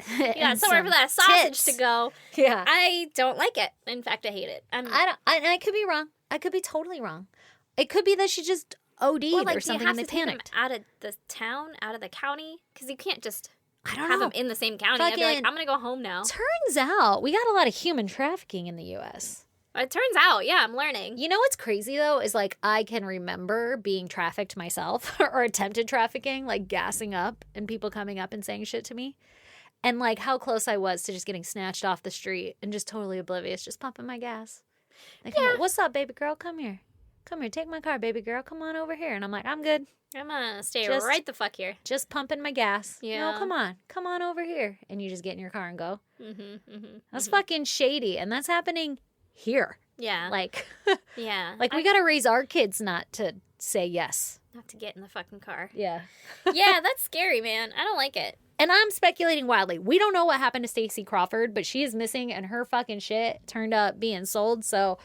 yeah, somewhere for that sausage tits to go. Yeah. I don't like it. In fact, I hate it. I could be wrong. I could be totally wrong. It could be that she just OD'd or something and they panicked. Do you have to take them out of the town, out of the county? Because you can't just have them in the same county. I'd be like, I'm going to go home now. Turns out we got a lot of human trafficking in the U.S. It turns out, yeah, I'm learning. You know what's crazy, though, is like I can remember being trafficked myself or attempted trafficking, like gassing up and people coming up and saying shit to me. And like how close I was to just getting snatched off the street and just totally oblivious, just pumping my gas. Like, what's up, baby girl? Come here. Come here. Take my car, baby girl. Come on over here. And I'm like, I'm good. I'm going to stay right the fuck here. Just pumping my gas. Yeah. No, come on. Come on over here. And you just get in your car and go. Mm-hmm. That's fucking shady. And that's happening here. Yeah. Like, yeah. Like, we got to raise our kids not to say yes. Not to get in the fucking car. Yeah. Yeah, that's scary, man. I don't like it. And I'm speculating wildly. We don't know what happened to Stacy Crawford, but she is missing and her fucking shit turned up being sold. So,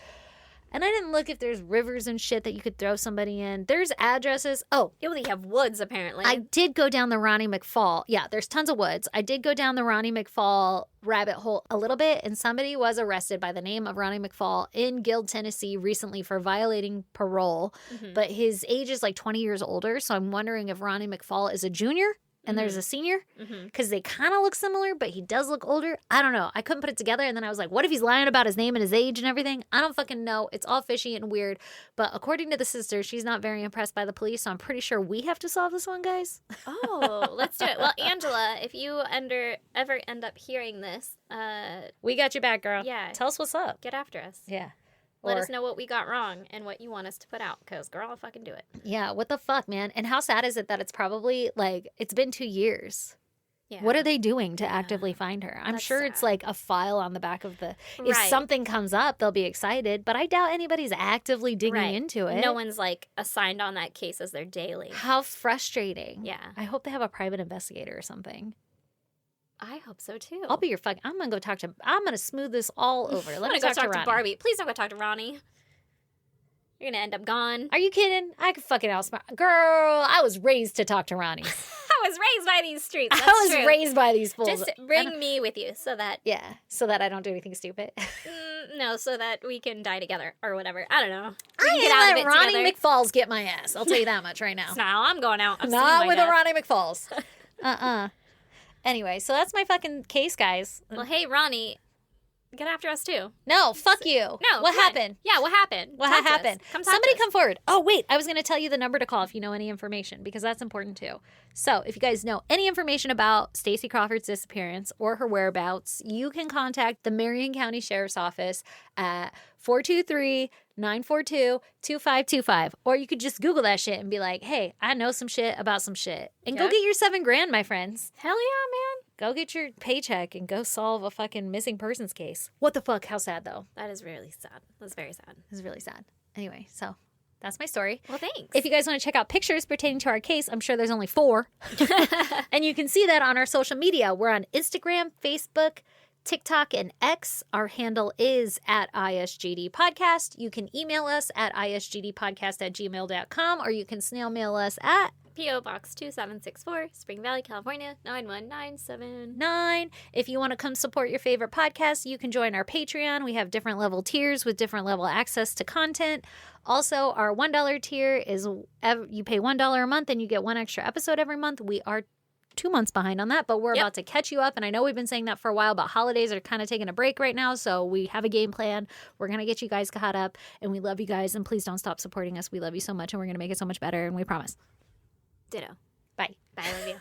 and I didn't look if there's rivers and shit that you could throw somebody in. There's addresses. Oh. You only have woods, apparently. I did go down the Ronnie McFall. Yeah, there's tons of woods. I did go down the Ronnie McFall rabbit hole a little bit, and somebody was arrested by the name of Ronnie McFall in Guild, Tennessee recently for violating parole. Mm-hmm. But his age is like 20 years older, so I'm wondering if Ronnie McFall is a junior. And there's a senior, because they kind of look similar, but he does look older. I don't know. I couldn't put it together. And then I was like, what if he's lying about his name and his age and everything? I don't fucking know. It's all fishy and weird. But according to the sister, she's not very impressed by the police. So I'm pretty sure we have to solve this one, guys. Oh, let's do it. Well, Angela, if you ever end up hearing this. We got you back, girl. Yeah. Tell us what's up. Get after us. Yeah. Let us know what we got wrong and what you want us to put out, because, girl, I'll fucking do it. Yeah, what the fuck, man? And how sad is it that it's probably, like, it's been 2 years Yeah. What are they doing to actively find her? I'm sure it's like a file on the back of the... If something comes up, they'll be excited, but I doubt anybody's actively digging into it. No one's like assigned on that case as their daily. How frustrating. Yeah. I hope they have a private investigator or something. I hope so too. I'll be your fucking... I'm going to go talk to... I'm going to smooth this all over. Let me go talk to Barbie. Please don't go talk to Ronnie. You're going to end up gone. Are you kidding? I could fucking outsmart... Girl, I was raised to talk to Ronnie. I was raised by these streets. That's I was true. raised by these fools. Just bring me with you so that... Yeah, so that I don't do anything stupid. No, so that we can die together or whatever. I don't know. I ain't let Ronnie McFalls get my ass. I'll tell you that much right now. It's not how I'm going out. Not with a Ronnie McFalls. Anyway, so that's my fucking case, guys. Well, hey, Ronnie, get after us too. No, fuck you. No, what happened? Yeah, what happened? What happened? Somebody come forward. Oh, wait, I was going to tell you the number to call if you know any information, because that's important too. So if you guys know any information about Stacy Crawford's disappearance or her whereabouts, you can contact the Marion County Sheriff's Office at 423-942-2525. Or you could just Google that shit and be like, hey, I know some shit about some shit. And go get your $7,000, my friends. Hell yeah, man. Go get your paycheck and go solve a fucking missing persons case. What the fuck? How sad, though. That is really sad. That's very sad. This is really sad. Anyway, so that's my story. Well, thanks. If you guys want to check out pictures pertaining to our case, I'm sure there's only 4. And you can see that on our social media. We're on Instagram, Facebook, TikTok, and X. Our handle is at ISGD Podcast. You can email us at isgdpodcast@gmail.com, or you can snail mail us at P.O. Box 2764, Spring Valley, California, 91979. If you want to come support your favorite podcast, you can join our Patreon. We have different level tiers with different level access to content. Also, our $1 tier is you pay $1 a month and you get 1 extra episode every month. We are 2 months behind on that, but we're about to catch you up. And I know we've been saying that for a while, but holidays are kind of taking a break right now. So we have a game plan. We're going to get you guys caught up, and we love you guys. And please don't stop supporting us. We love you so much, and we're going to make it so much better. And we promise. Ditto. Bye. Bye, love you.